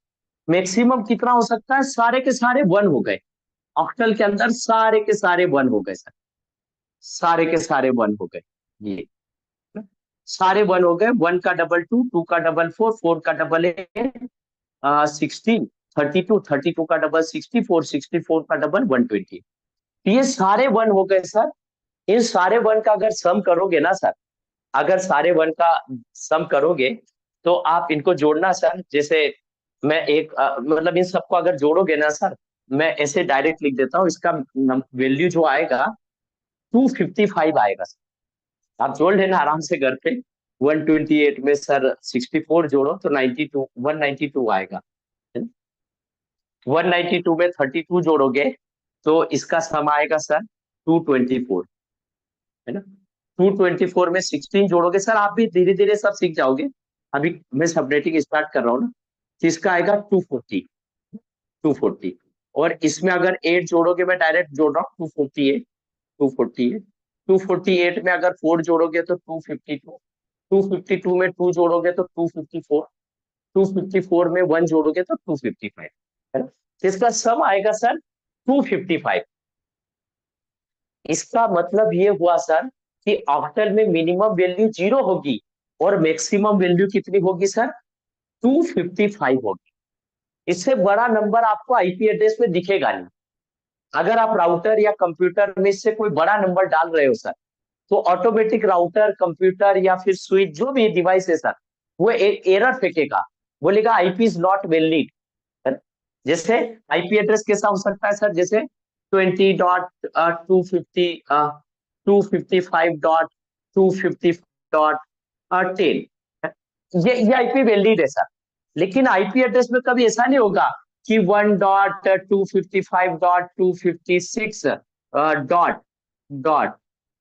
मैक्सिमम कितना हो सकता है, सारे के सारे वन हो गए, ऑक्टल के अंदर सारे के सारे वन हो गए सर, सारे के सारे वन हो गए, ये सारे वन हो गए। वन का डबल टू, टू का डबल फोर, फोर का डबल एट, 16, 32, 32 का डबल 64, 64 का डबल 120, ये सारे वन हो गए सर। इन सारे वन का अगर सम करोगे ना सर, अगर सारे वन का सम करोगे तो आप इनको जोड़ना सर, जैसे मैं एक मतलब इन सबको अगर जोड़ोगे ना सर, मैं ऐसे डायरेक्ट लिख देता हूँ, इसका वैल्यू जो आएगा 255 आएगा सर। आप जोड़ लेना आराम से घर पे। 128 में सर 64 जोड़ो तो 92, 192 आएगा, है ना। 192 में 32 जोड़ोगे तो इसका सम आएगा सर 224, है ना। 224 में 16 जोड़ोगे सर, आप भी धीरे धीरे सब सीख जाओगे, अभी मैं सबनेटिंग स्टार्ट कर रहा हूँ ना, तो इसका आएगा 240, 240। और इसमें अगर 8 जोड़ोगे, मैं डायरेक्ट जोड़ रहा हूँ, 248, 248, 248 में अगर 4 जोड़ोगे तो 252, 252 में 2 जोड़ोगे तो 254, 254 में 1 जोड़ोगे तो 255, है ना। तो इसका सम आएगा सर 255। इसका मतलब ये हुआ सर कि ऑक्टल में मिनिमम वैल्यू जीरो होगी और मैक्सिमम वैल्यू कितनी होगी सर, 255 होगी। इससे बड़ा नंबर आपको आईपी एड्रेस में दिखेगा नहीं। अगर आप राउटर या कंप्यूटर में से कोई बड़ा नंबर डाल रहे हो सर, तो ऑटोमेटिक राउटर, कंप्यूटर या फिर स्विच जो भी डिवाइस है सर, वो एक एरर फेंकेगा, बोलेगा आईपी इज नॉट वैलिड। जैसे आईपी एड्रेस कैसा हो सकता है सर, जैसे 20.255.250.10, ये आईपी वैलिड है सर। लेकिन आईपी एड्रेस में कभी ऐसा नहीं होगा कि 1.255.256 डॉट डॉट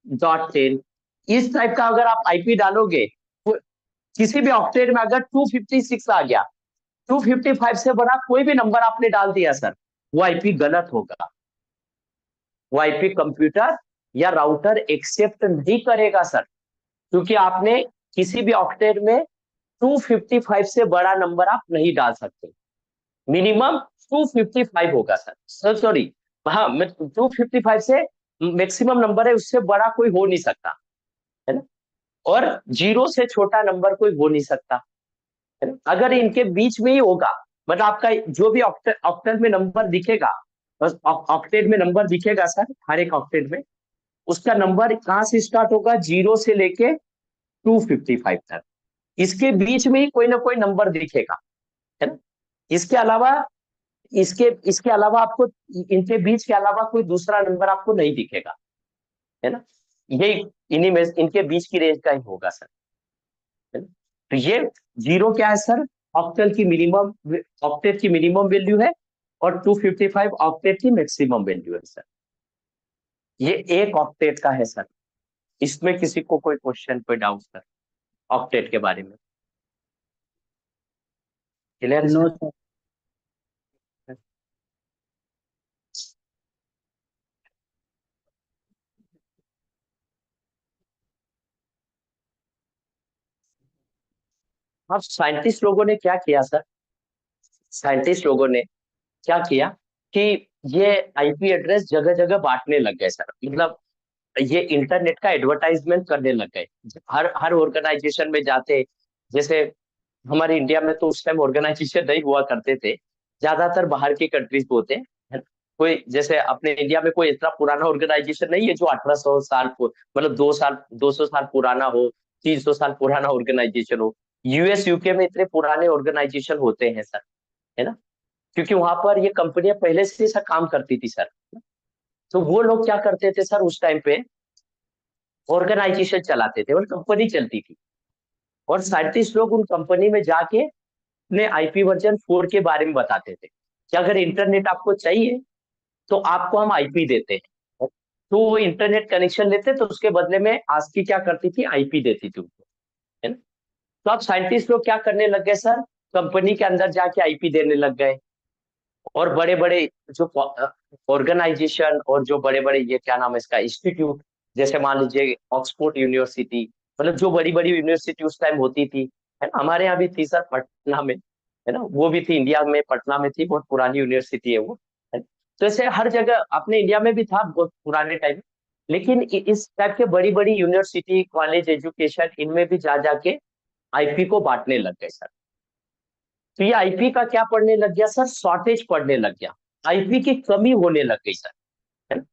डॉट 10, इस टाइप का अगर आप आईपी डालोगे, किसी भी ऑक्टेट में अगर 256 आ गया, 255 से बड़ा कोई भी नंबर आपने डाल दिया सर, वो आईपी गलत होगा, वो आईपी कंप्यूटर या राउटर एक्सेप्ट नहीं करेगा सर, क्योंकि आपने किसी भी ऑक्टेट में 255 से बड़ा नंबर आप नहीं डाल सकते, मिनिमम 255 होगा सर, सर सॉरी, हाँ 255 से मैक्सिमम नंबर है, उससे बड़ा कोई हो नहीं सकता, है ना। और जीरो से छोटा नंबर कोई हो नहीं सकता, है ना। अगर इनके बीच में ही होगा, मतलब आपका जो भी ऑक्टेट में नंबर दिखेगा, बस ऑक्टेट में नंबर दिखेगा सर, हर एक ऑक्टेट में उसका नंबर कहाँ से स्टार्ट होगा, जीरो से लेके 255 तक, इसके बीच में ही कोई ना कोई नंबर दिखेगा, है ना। इसके अलावा इसके इसके अलावा आपको इनके बीच के अलावा कोई दूसरा नंबर आपको नहीं दिखेगा, है ना। ये इन्हीं में इनके बीच की रेंज का ही होगा सर, है ना। तो ये जीरो क्या है सर, ऑक्टल की मिनिमम, ऑक्टेट की मिनिमम वैल्यू है, और 255 ऑक्टेट की मैक्सिमम वैल्यू है सर। ये एक ऑक्टेट का है सर। इसमें किसी को कोई क्वेश्चन, कोई डाउट सर ऑक्टेट के बारे में, क्लियर है नो सर। सर। अब साइंटिस्ट लोगों ने क्या किया सर, साइंटिस्ट लोगों ने क्या किया कि ये आईपी एड्रेस जगह जगह बांटने लग गए सर, मतलब ये इंटरनेट का एडवर्टाइजमेंट करने लग गए, हर हर ऑर्गेनाइजेशन में जाते, जैसे हमारे इंडिया में तो उस टाइम ऑर्गेनाइजेशन नहीं हुआ करते थे, ज्यादातर बाहर की कंट्रीज होते हैं, है ना? कोई जैसे अपने इंडिया में कोई इतना पुराना ऑर्गेनाइजेशन नहीं है जो 1800 साल मतलब 2 साल 200 साल पुराना हो, 300 साल पुराना ऑर्गेनाइजेशन हो। यूएस यूके में इतने पुराने ऑर्गेनाइजेशन होते हैं सर, है ना, क्योंकि वहां पर ये कंपनियां पहले से ऐसा काम करती थी सर। तो वो लोग क्या करते थे सर, उस टाइम पे ऑर्गेनाइजेशन चलाते थे और कंपनी चलती थी, और साइंटिस्ट लोग उन कंपनी में जाके अपने आईपी वर्जन 4 के बारे में बताते थे कि अगर इंटरनेट आपको चाहिए तो आपको हम आईपी देते हैं, तो वो इंटरनेट कनेक्शन लेते तो उसके बदले में ASCII क्या करती थी, IP देती थी उनको, है ना। तो अब साइंटिस्ट लोग क्या करने लग गए सर, कंपनी के अंदर जाके IP देने लग गए, और बड़े बड़े जो ऑर्गेनाइजेशन और जो बड़े बड़े ये क्या नाम है इसका इंस्टीट्यूट, जैसे मान लीजिए ऑक्सफोर्ड यूनिवर्सिटी, मतलब जो बड़ी बड़ी यूनिवर्सिटी उस टाइम होती थी, है ना, हमारे यहाँ भी थी सर पटना में, है ना, वो भी थी इंडिया में, पटना में थी, बहुत पुरानी यूनिवर्सिटी है वो, है ना? तो ऐसे हर जगह अपने इंडिया में भी था बहुत पुराने टाइम में, लेकिन इस टाइप के बड़ी बड़ी यूनिवर्सिटी, कॉलेज, एजुकेशन, इनमें भी जा जाके IP को बांटने लग गए सर। तो ये IP का क्या पढ़ने लग गया सर, शॉर्टेज पढ़ने लग गया, IP की कमी होने लग गई सर, है ना।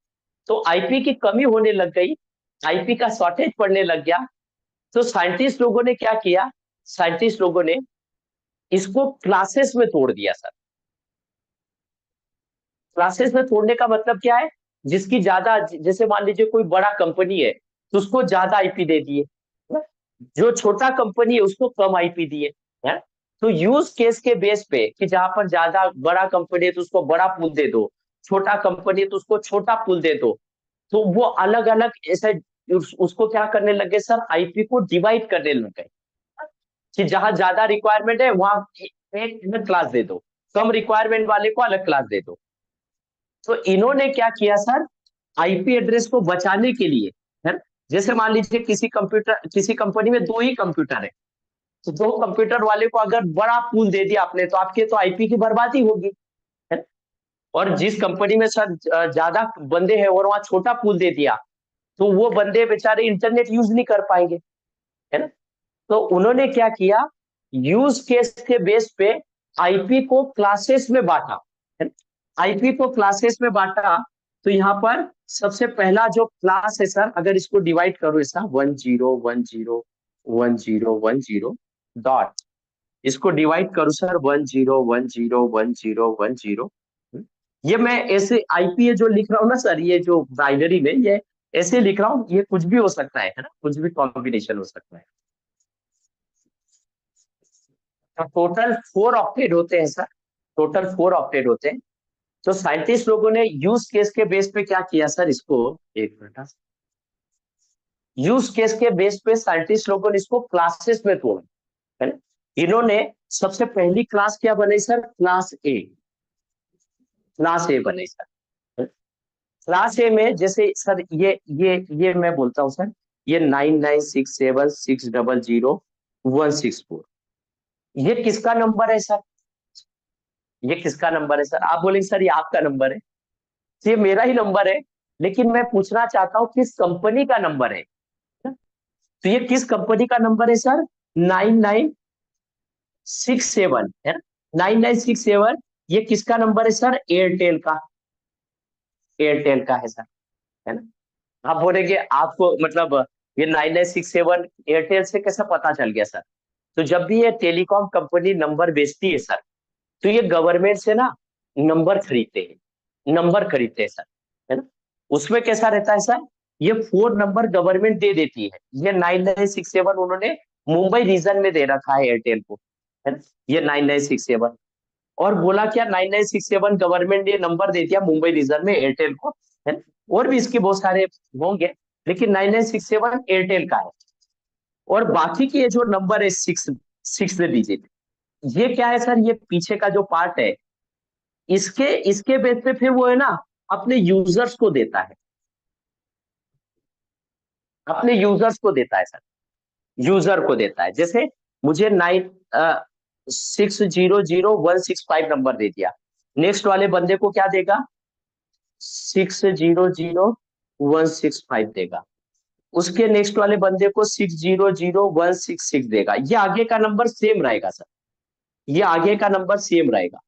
तो IP की कमी होने लग गई, IP का शॉर्टेज पढ़ने लग गया, तो साइंटिस्ट लोगों ने क्या किया, साइंटिस्ट लोगों ने इसको क्लासेस में तोड़ दिया सर। क्लासेस में तोड़ने का मतलब क्या है, जिसकी ज्यादा, जैसे मान लीजिए कोई बड़ा कंपनी है तो उसको ज्यादा IP दे दिए, है ना? जो छोटा कंपनी है उसको कम IP दिए, है। तो यूज केस के बेस पे कि जहां पर ज्यादा बड़ा कंपनी है तो उसको बड़ा पूल दे दो, छोटा कंपनी है तो उसको छोटा पूल दे दो, तो वो अलग अलग ऐसे उसको क्या करने लगे सर, IP को डिवाइड करने लग गए, कि जहां ज्यादा रिक्वायरमेंट है वहां एक अलग क्लास दे दो, कम रिक्वायरमेंट वाले को अलग क्लास दे दो। तो इन्होंने क्या किया सर, IP एड्रेस को बचाने के लिए, है ना? जैसे मान लीजिए किसी कंपनी में दो ही कंप्यूटर है, तो दो कंप्यूटर वाले को अगर बड़ा पूल दे दिया आपने तो आपके तो IP की बर्बादी होगी, है ना? और जिस कंपनी में सर ज्यादा बंदे हैं और वहां छोटा पूल दे दिया, तो वो बंदे बेचारे इंटरनेट यूज नहीं कर पाएंगे, है ना। तो उन्होंने क्या किया, यूज केस के बेस पे IP को क्लासेस में बांटा, है ना। IP को क्लासेस में बांटा, तो यहाँ पर सबसे पहला जो क्लास है सर, अगर इसको डिवाइड करो ऐसा 10 10 10 10 डॉट, इसको डिवाइड करूं सर 10 10 10 10 10, ये मैं ऐसे IP जो लिख रहा हूँ ना सर, ये जो बाइनरी में ये ऐसे लिख रहा हूँ, ये कुछ भी हो सकता है ना, कुछ भी कॉम्बिनेशन हो सकता है। तो टोटल 4 ऑक्टेट होते हैं सर, टोटल 4 ऑक्टेट होते हैं। तो साइंटिस्ट लोगों ने यूज केस के बेस पे क्या किया सर, इसको एक मिनट, यूज केस के बेस पे साइंटिस्ट लोगों ने इसको क्लासेस में तोड़ा, है ना। इन्होंने सबसे पहली क्लास क्या बनाई सर, क्लास ए बनाई सर। क्लास ए में जैसे सर ये मैं बोलता हूँ सर, ये 9967600164, ये किसका नंबर है सर, ये किसका नंबर है सर, आप बोलेंगे सर ये आपका नंबर है, तो ये मेरा ही नंबर है, लेकिन मैं पूछना चाहता हूँ किस कंपनी का नंबर है ना? तो ये किस कंपनी का नंबर है सर, 9967, है ना, 9967, ये किसका नंबर है सर, एयरटेल का, एयरटेल का है सर, है ना। आप बोलेंगे आपको मतलब ये 9967 एयरटेल से कैसे पता चल गया सर, तो जब भी ये टेलीकॉम कंपनी नंबर बेचती है सर, तो ये गवर्नमेंट से ना नंबर खरीदते हैं, नंबर खरीदते हैं सर, है ना। उसमें कैसा रहता है सर, ये 4 नंबर गवर्नमेंट दे देती है, ये 9967 उन्होंने मुंबई रीजन में दे रखा है एयरटेल को, है ना, ये 9967, और बोला क्या 9967 गवर्नमेंट ने नंबर दे दिया मुंबई रीजन में एयरटेल को, है ना? और भी इसके बहुत सारे होंगे, लेकिन 9967 एयरटेल का है, और बाकी के ये जो नंबर है सिक्स सिक्स डिजिट, ये क्या है सर, ये पीछे का जो पार्ट है, इसके इसके बेस पे फिर वो है ना अपने यूजर्स को देता है, अपने यूजर्स को देता है सर, यूजर को देता है, जैसे मुझे 600165 नंबर दे दिया, नेक्स्ट वाले बंदे को क्या देगा, 600165 देगा, उसके नेक्स्ट वाले बंदे को 600166 देगा, ये आगे का नंबर सेम रहेगा सर, ये आगे का नंबर सेम रहेगा,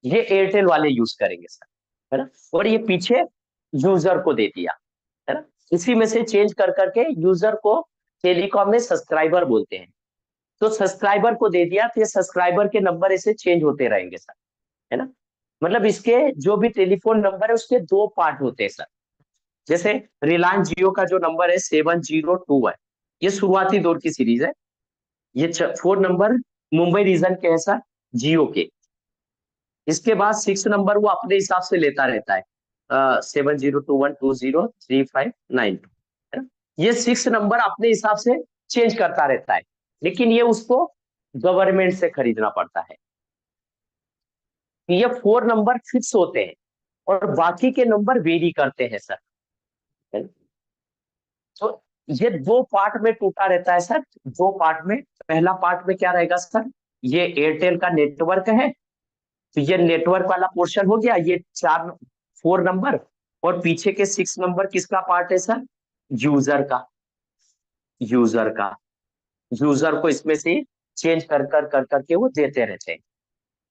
ये एयरटेल वाले यूज करेंगे सर, है ना, और ये पीछे यूजर को दे दिया, है ना, इसी में से चेंज कर करके यूजर को टेलीकॉम में सब्सक्राइबर बोलते हैं, तो सब्सक्राइबर को दे दिया, तो ये सब्सक्राइबर के नंबर ऐसे चेंज होते रहेंगे सर, है ना। मतलब इसके जो भी टेलीफोन नंबर है उसके 2 पार्ट होते हैं सर, जैसे रिलायंस जियो का जो नंबर है 7021, ये शुरुआती दौर की सीरीज है, ये 4 नंबर मुंबई रीजन के है सर, जियो के, इसके बाद 6 नंबर वो अपने हिसाब से लेता रहता है, 7021203592 है ना। ये 6 नंबर अपने हिसाब से चेंज करता रहता है, लेकिन ये उसको गवर्नमेंट से खरीदना पड़ता है। ये 4 नंबर फिक्स होते हैं और बाकी के नंबर वेरी करते हैं सर, है ना? तो ये दो पार्ट में टूटा रहता है सर, दो पार्ट में। पहला पार्ट में क्या रहेगा सर, ये एयरटेल का नेटवर्क है, तो ये नेटवर्क वाला पोर्शन हो गया, ये 4 नंबर। और पीछे के 6 नंबर किसका पार्ट है सर, यूजर का। यूजर का, यूजर को इसमें से चेंज कर कर कर करके वो देते रहते हैं।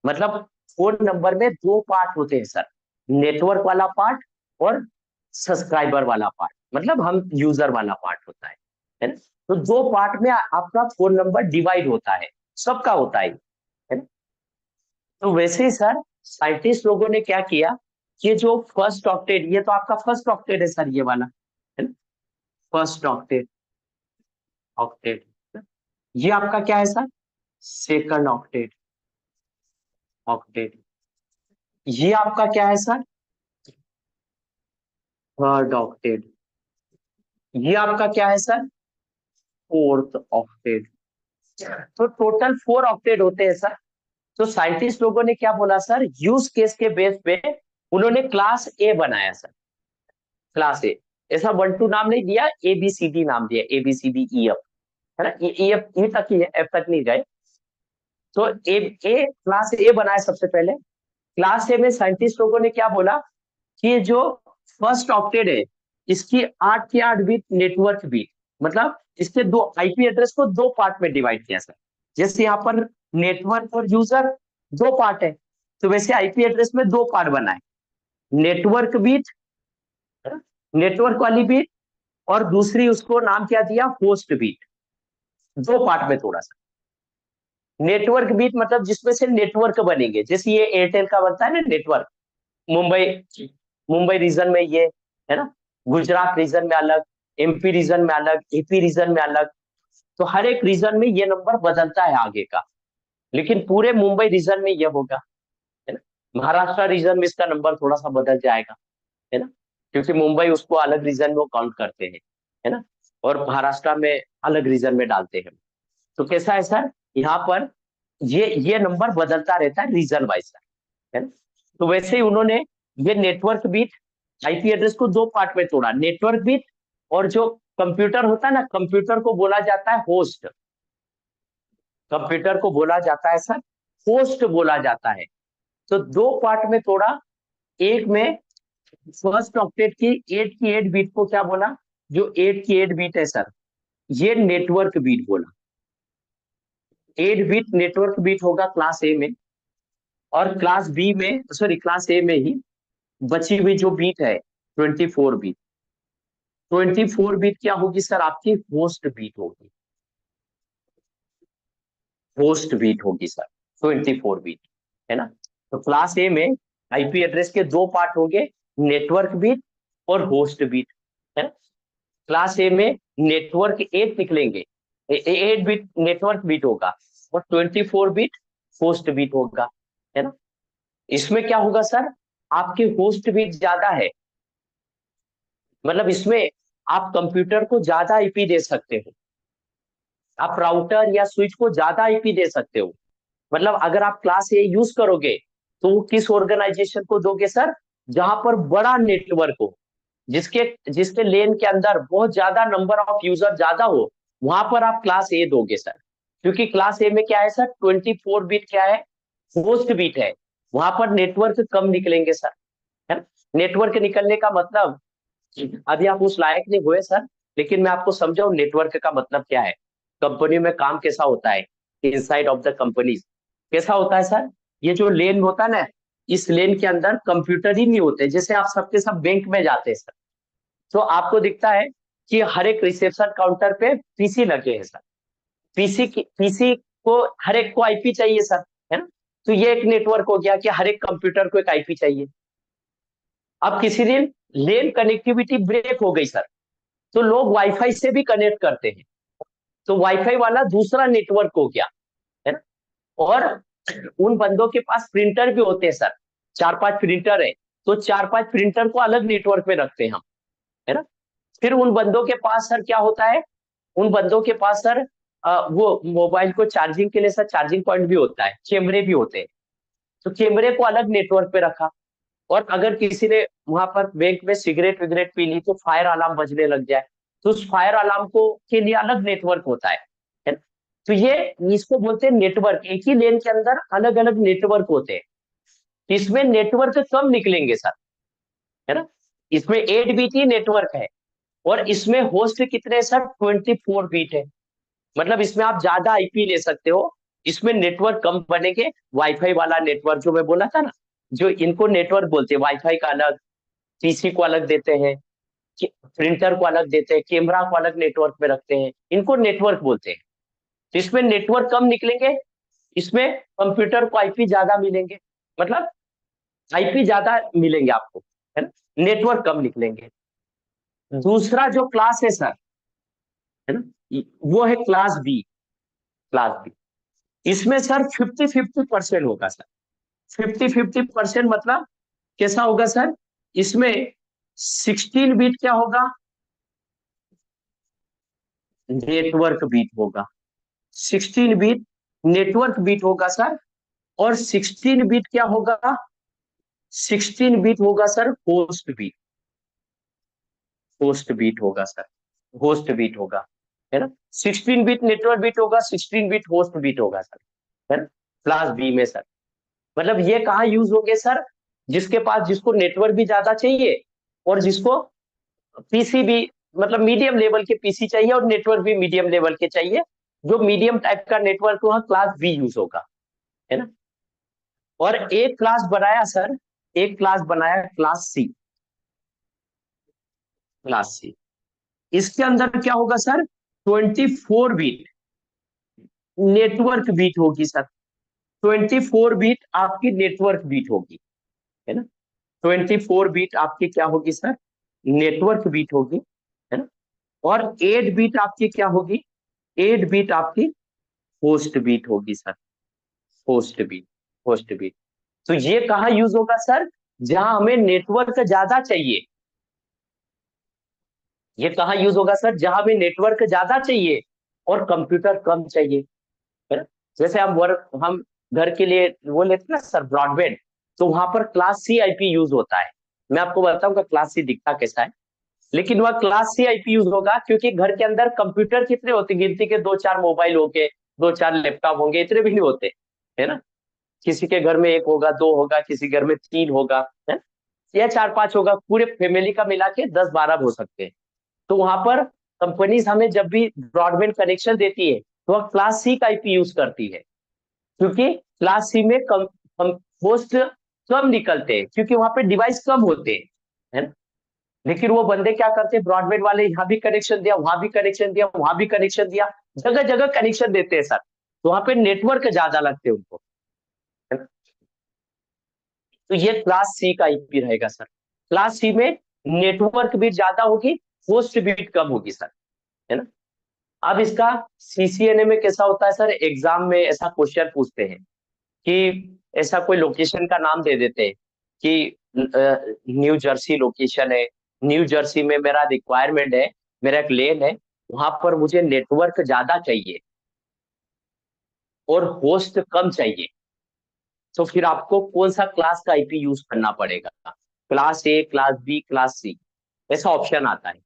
मतलब 4 नंबर में दो पार्ट होते हैं सर, नेटवर्क वाला पार्ट और सब्सक्राइबर वाला पार्ट, मतलब हम यूजर वाला पार्ट होता है ना। तो दो पार्ट में आपका 4 नंबर डिवाइड होता है, सबका होता है ना। तो वैसे ही सर साइंटिस्ट लोगों ने क्या किया, ये जो फर्स्ट ऑक्टेट, ये तो आपका फर्स्ट ऑक्टेट है सर, ये वाला है ना, फर्स्ट ऑक्टेट। ऑक्टेट, ये आपका क्या है सर, सेकंड ऑक्टेट। ऑक्टेट, ये आपका क्या है सर, थर्ड ऑक्टेट। ये आपका क्या है सर, फोर्थ ऑक्टेट। तो टोटल 4 ऑक्टेट होते हैं सर। तो साइंटिस्ट लोगों ने क्या बोला सर, यूज केस के बेस पे उन्होंने क्लास ए बनाया सर, क्लास ए। ऐसा 1 2 नाम नहीं दिया, ए बी सी डी नाम दिया, A B C D E F, है ना। ई एफ ई तक ही है, एफ तक नहीं गए। तो ए क्लास ए बनाया सबसे पहले। क्लास ए में साइंटिस्ट लोगों ने क्या बोला कि जो फर्स्ट ऑक्टेट है, इसकी 8 की 8 बिट नेटवर्क बिट, मतलब इसके दो आईपी एड्रेस को दो पार्ट में डिवाइड किया सर। जैसे यहाँ पर नेटवर्क और यूजर दो पार्ट है, तो वैसे आईपी एड्रेस में दो पार्ट बनाए, नेटवर्क बीट, नेटवर्क वाली बीट, और दूसरी उसको नाम क्या दिया, होस्ट बीट। दो पार्ट में थोड़ा सा नेटवर्क बीट, मतलब जिसमें से नेटवर्क बनेंगे, जैसे ये एयरटेल का बनता है ना नेटवर्क, मुंबई, मुंबई रीजन में ये, है ना, गुजरात रीजन में अलग, एमपी रीजन में अलग, एपी रीजन में अलग। तो हर एक रीजन में ये नंबर बदलता है आगे का, लेकिन पूरे मुंबई रीजन में ये होगा, है ना। महाराष्ट्र रीजन में इसका नंबर थोड़ा सा बदल जाएगा, है ना, क्योंकि मुंबई उसको अलग रीजन में काउंट करते हैं, है ना, और महाराष्ट्र में अलग रीजन में डालते हैं। तो कैसा है सर, यहाँ पर ये नंबर बदलता रहता है रीजन वाइज, है ना। तो वैसे ही उन्होंने ये नेटवर्क बीट, आईपी एड्रेस को दो पार्ट में तोड़ा, नेटवर्क बीट, और जो कंप्यूटर होता है ना, कंप्यूटर को बोला जाता है होस्ट, कंप्यूटर को बोला जाता है सर होस्ट बोला जाता है। तो दो पार्ट में तोड़ा, एक में फर्स्ट ऑक्टेट की 8 की 8 बीट को क्या बोला, जो 8 की 8 बीट है सर, ये नेटवर्क बीट बोला। 8 बीट नेटवर्क बीट होगा क्लास ए में, और क्लास बी में, सॉरी क्लास ए में ही बची हुई जो बीट है 24 बीट, 24 बीट क्या होगी सर, आपकी होस्ट बीट होगी, होस्ट बीट होगी सर 24 बीट, है ना। तो क्लास ए में आईपी एड्रेस के दो पार्ट होंगे, नेटवर्क बीट और होस्ट बीट, है ना। क्लास ए में नेटवर्क 8 निकलेंगे, 8 बीट नेटवर्क बीट होगा, और 24 बीट होस्ट बीट होगा, है ना। इसमें क्या होगा सर, आपके होस्ट बीट ज्यादा है, मतलब इसमें आप कंप्यूटर को ज्यादा आईपी दे सकते हो, आप राउटर या स्विच को ज्यादा आईपी दे सकते हो। मतलब अगर आप क्लास ए यूज करोगे, तो वो किस ऑर्गेनाइजेशन को दोगे सर, जहां पर बड़ा नेटवर्क हो, जिसके जिसके लेन के अंदर बहुत ज्यादा नंबर ऑफ यूजर ज्यादा हो, वहां पर आप क्लास ए दोगे सर। क्योंकि क्लास ए में क्या है सर, 24 बीट क्या है, होस्ट बीट है, वहां पर नेटवर्क कम निकलेंगे सर, है ना। नेटवर्क निकलने का मतलब, अभी आप उस लायक नहीं हुए सर, लेकिन मैं आपको समझाऊं नेटवर्क का मतलब क्या है, कंपनी में काम कैसा होता है, इनसाइड ऑफ द कंपनी कैसा होता है सर। ये जो लेन होता है ना, इस लेन के अंदर कंप्यूटर ही नहीं होते, जैसे आप सबके सब बैंक में जाते हैं सर, तो आपको दिखता है कि हर एक रिसेप्शन काउंटर पे पीसी लगे हैं सर, पीसी को हर एक को आईपी चाहिए सर, है ना। तो ये एक नेटवर्क हो गया कि हर एक कंप्यूटर को एक आईपी चाहिए। अब किसी दिन लेन कनेक्टिविटी ब्रेक हो गई सर, तो लोग वाईफाई से भी कनेक्ट करते हैं, तो वाईफाई वाला दूसरा नेटवर्क हो गया, है ना। और उन बंदों के पास प्रिंटर भी होते हैं सर, 4 5 प्रिंटर है, तो 4-5 प्रिंटर को अलग नेटवर्क पे रखते हैं हम, है ना। फिर उन बंदों के पास सर क्या होता है, उन बंदों के पास सर वो मोबाइल को चार्जिंग के लिए सर चार्जिंग पॉइंट भी होता है, कैमरे भी होते हैं। तो कैमरे को अलग नेटवर्क पे रखा, और अगर किसी ने वहां पर बैंक में सिगरेट विगरेट पी ली तो फायर अलार्म बजने लग जाए, तो उस फायर अलार्म को के लिए अलग नेटवर्क होता है ना? तो ये इसको बोलते हैं नेटवर्क, एक ही लेन के अंदर अलग अलग नेटवर्क होते हैं। इसमें नेटवर्क कम निकलेंगे सर, है ना। इसमें 8 बीट नेटवर्क है, और इसमें होस्ट कितने सर, 24 बीट है। मतलब इसमें आप ज्यादा आईपी ले सकते हो, इसमें नेटवर्क कम बनेंगे। वाईफाई वाला नेटवर्क जो मैं बोला था ना, जो इनको नेटवर्क बोलते हैं, वाईफाई का अलग, पीसी को अलग देते हैं, प्रिंटर को अलग देते हैं, कैमरा को अलग नेटवर्क में रखते हैं, इनको नेटवर्क बोलते हैं। तो इसमें नेटवर्क कम निकलेंगे, इसमें कंप्यूटर को आईपी ज्यादा मिलेंगे, मतलब आईपी ज्यादा मिलेंगे आपको, है ना, नेटवर्क कम निकलेंगे। दूसरा जो क्लास है सर, है ना, वो है क्लास बी। क्लास बी, इसमें सर 50-50% होगा सर। 50-50% मतलब कैसा होगा सर, इसमें 16 बीट क्या होगा, नेटवर्क बीट होगा। 16 बीट नेटवर्क बीट होगा सर, और 16 बीट क्या होगा, 16 बीट होगा sir host bit. Host bit होगा सर, होस्ट बीट होगा, है ना। 16 बीट नेटवर्क बीट होगा, 16 बीट होस्ट बीट होगा सर, है ना, क्लास बी में सर। मतलब ये कहाँ यूज होंगे सर, जिसके पास, जिसको नेटवर्क भी ज्यादा चाहिए, और जिसको पीसी भी, मतलब मीडियम लेवल के पीसी चाहिए, और नेटवर्क भी मीडियम लेवल के चाहिए। जो मीडियम टाइप का नेटवर्क, वहां क्लास बी यूज होगा, है ना। और एक क्लास बनाया सर, एक क्लास बनाया क्लास सी। क्लास सी, इसके अंदर क्या होगा सर, 24 बीट नेटवर्क बीट होगी सर। 24 बीट आपकी नेटवर्क बीट होगी, है ना। 24 बीट आपकी क्या होगी सर, नेटवर्क बीट होगी, है ना। और 8 बीट आपकी क्या होगी, 8 बीट आपकी होस्ट बीट होगी sir. Host bit, host bit. तो ये कहाँ यूज होगा सर, जहां हमें नेटवर्क ज्यादा चाहिए। ये कहाँ यूज होगा सर, जहां हमें नेटवर्क ज्यादा चाहिए और कंप्यूटर कम चाहिए, है ना। जैसे हम घर के लिए वो लेते हैं ना सर, ब्रॉडबैंड, तो वहां पर क्लास सी आईपी यूज होता है। मैं आपको बताऊंगा क्लास सी दिखता कैसा है। लेकिन वह क्लास सी आईपी यूज होगा, क्योंकि घर के अंदर कंप्यूटर कितने होते, गिनती के 2-4 मोबाइल होंगे, 2-4 लैपटॉप होंगे, इतने भी नहीं होते, है ना। किसी के घर में एक होगा, दो होगा, किसी घर में 3 होगा, है, या 4-5 होगा, पूरे फैमिली का मिला के 10-12 हो सकते हैं। तो वहां पर कंपनीज हमें जब भी ब्रॉडबैंड कनेक्शन देती है, तो वह क्लास सी का आईपी यूज करती है, क्योंकि क्लास सी में कम होस्ट कम निकलते हैं, क्योंकि वहां पे डिवाइस कम होते हैं, है ना। लेकिन वो बंदे क्या करते हैं, ब्रॉडबैंड वाले, यहाँ भी कनेक्शन दिया, वहां भी कनेक्शन दिया, वहां भी कनेक्शन दिया, जगह जगह कनेक्शन देते हैं सर। तो वहां पे नेटवर्क ज्यादा लगते हैं उनको, है ना? तो ये क्लास सी का आईपी रहेगा सर। क्लास सी में नेटवर्क भी ज्यादा होगी, होस्ट बीट कम होगी सर, है ना। अब इसका सीसीएनए में कैसा होता है सर, एग्जाम में ऐसा क्वेश्चन पूछते हैं कि ऐसा कोई लोकेशन का नाम दे देते हैं कि न्यू जर्सी लोकेशन है, न्यू जर्सी में मेरा रिक्वायरमेंट है, मेरा एक लेन है, वहां पर मुझे नेटवर्क ज्यादा चाहिए और होस्ट कम चाहिए। तो फिर आपको कौन सा क्लास का आईपी यूज करना पड़ेगा, class A, class B, class C, ऐसा ऑप्शन आता है।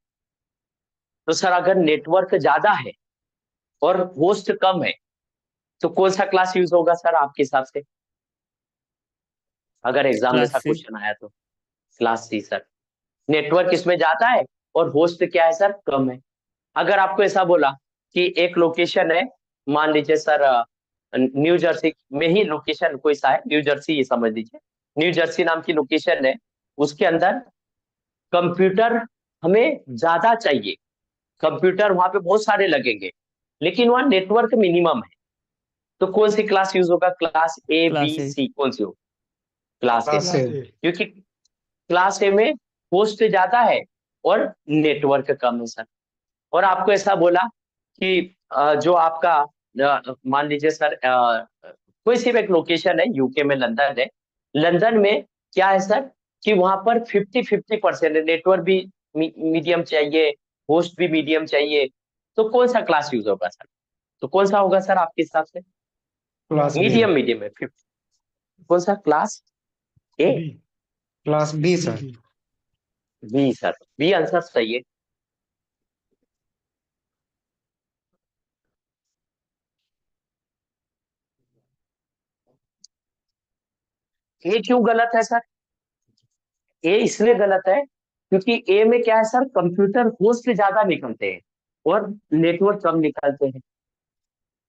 तो सर अगर नेटवर्क ज्यादा है और होस्ट कम है, तो कौन सा क्लास यूज होगा सर आपके हिसाब से, अगर एग्जाम में क्लास ऐसा सी। क्वेश्चन आया तो? क्लास सी सर, नेटवर्क इसमें ज्यादा है और होस्ट क्या है सर, कम है। अगर आपको ऐसा बोला कि एक लोकेशन है, मान लीजिए सर न्यू जर्सी में ही लोकेशन कोई सा है, न्यू जर्सी ये समझ लीजिए, न्यू जर्सी नाम की लोकेशन है, उसके अंदर कंप्यूटर हमें ज्यादा चाहिए, कंप्यूटर वहां पे बहुत सारे लगेंगे, लेकिन वहां नेटवर्क मिनिमम है। तो कौन सी क्लास यूज होगा, class A B class A. C, कौन सी होगी? Class A class sir, A. क्योंकि क्लास ए में होस्ट ज्यादा है और नेटवर्क कम है सर। और आपको ऐसा बोला कि जो आपका मान लीजिए सर कोई सी भी एक लोकेशन है, यूके में लंदन है, लंदन में क्या है सर, कि वहां पर 50-50% है, नेटवर्क भी मीडियम चाहिए, होस्ट भी मीडियम चाहिए, तो कौन सा क्लास यूज होगा सर? तो कौन सा होगा सर आपके हिसाब से? Class B. मीडियम मीडियम है 50। कौन सा class? A? B. Class B sir. B sir, B answer सही है। ए क्यों गलत है सर? ए इसलिए गलत है क्योंकि ए में क्या है सर, कंप्यूटर होस्ट ज्यादा निकलते हैं और नेटवर्क कम निकलते हैं।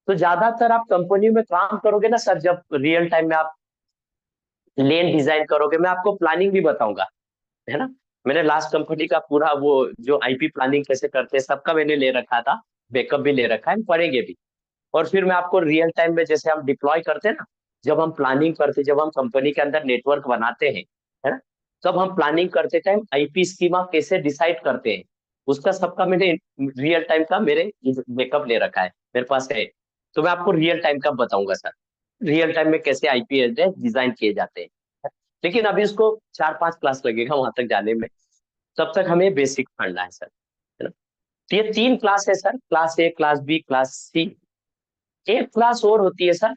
तो ज्यादातर आप कंपनी में काम करोगे ना सर, जब रियल टाइम में आप लेन डिजाइन करोगे, मैं आपको प्लानिंग भी बताऊंगा, है ना। मैंने लास्ट कंपनी का पूरा वो जो आईपी प्लानिंग कैसे करते हैं सबका मैंने ले रखा था, बैकअप भी ले रखा है, हम पढ़ेंगे भी। और फिर मैं आपको रियल टाइम में जैसे हम डिप्लॉय करते हैं ना, जब हम प्लानिंग करते, जब हम कंपनी के अंदर नेटवर्क बनाते हैं, है ना, तब हम प्लानिंग करते टाइम आईपी स्कीमा कैसे डिसाइड करते हैं, उसका सबका मैंने रियल टाइम का मेरे बैकअप ले रखा है, मेरे पास है। तो मैं आपको रियल टाइम का बताऊंगा सर, रियल टाइम में कैसे आईपी एड्रेस डिजाइन किए जाते हैं। लेकिन अभी इसको 4-5 क्लास लगेगा वहां तक जाने में, तब तक हमें बेसिक पढ़ना है सर, है ना। तो ये 3 क्लास है sir, class A, class B, class C. एक क्लास और होती है सर,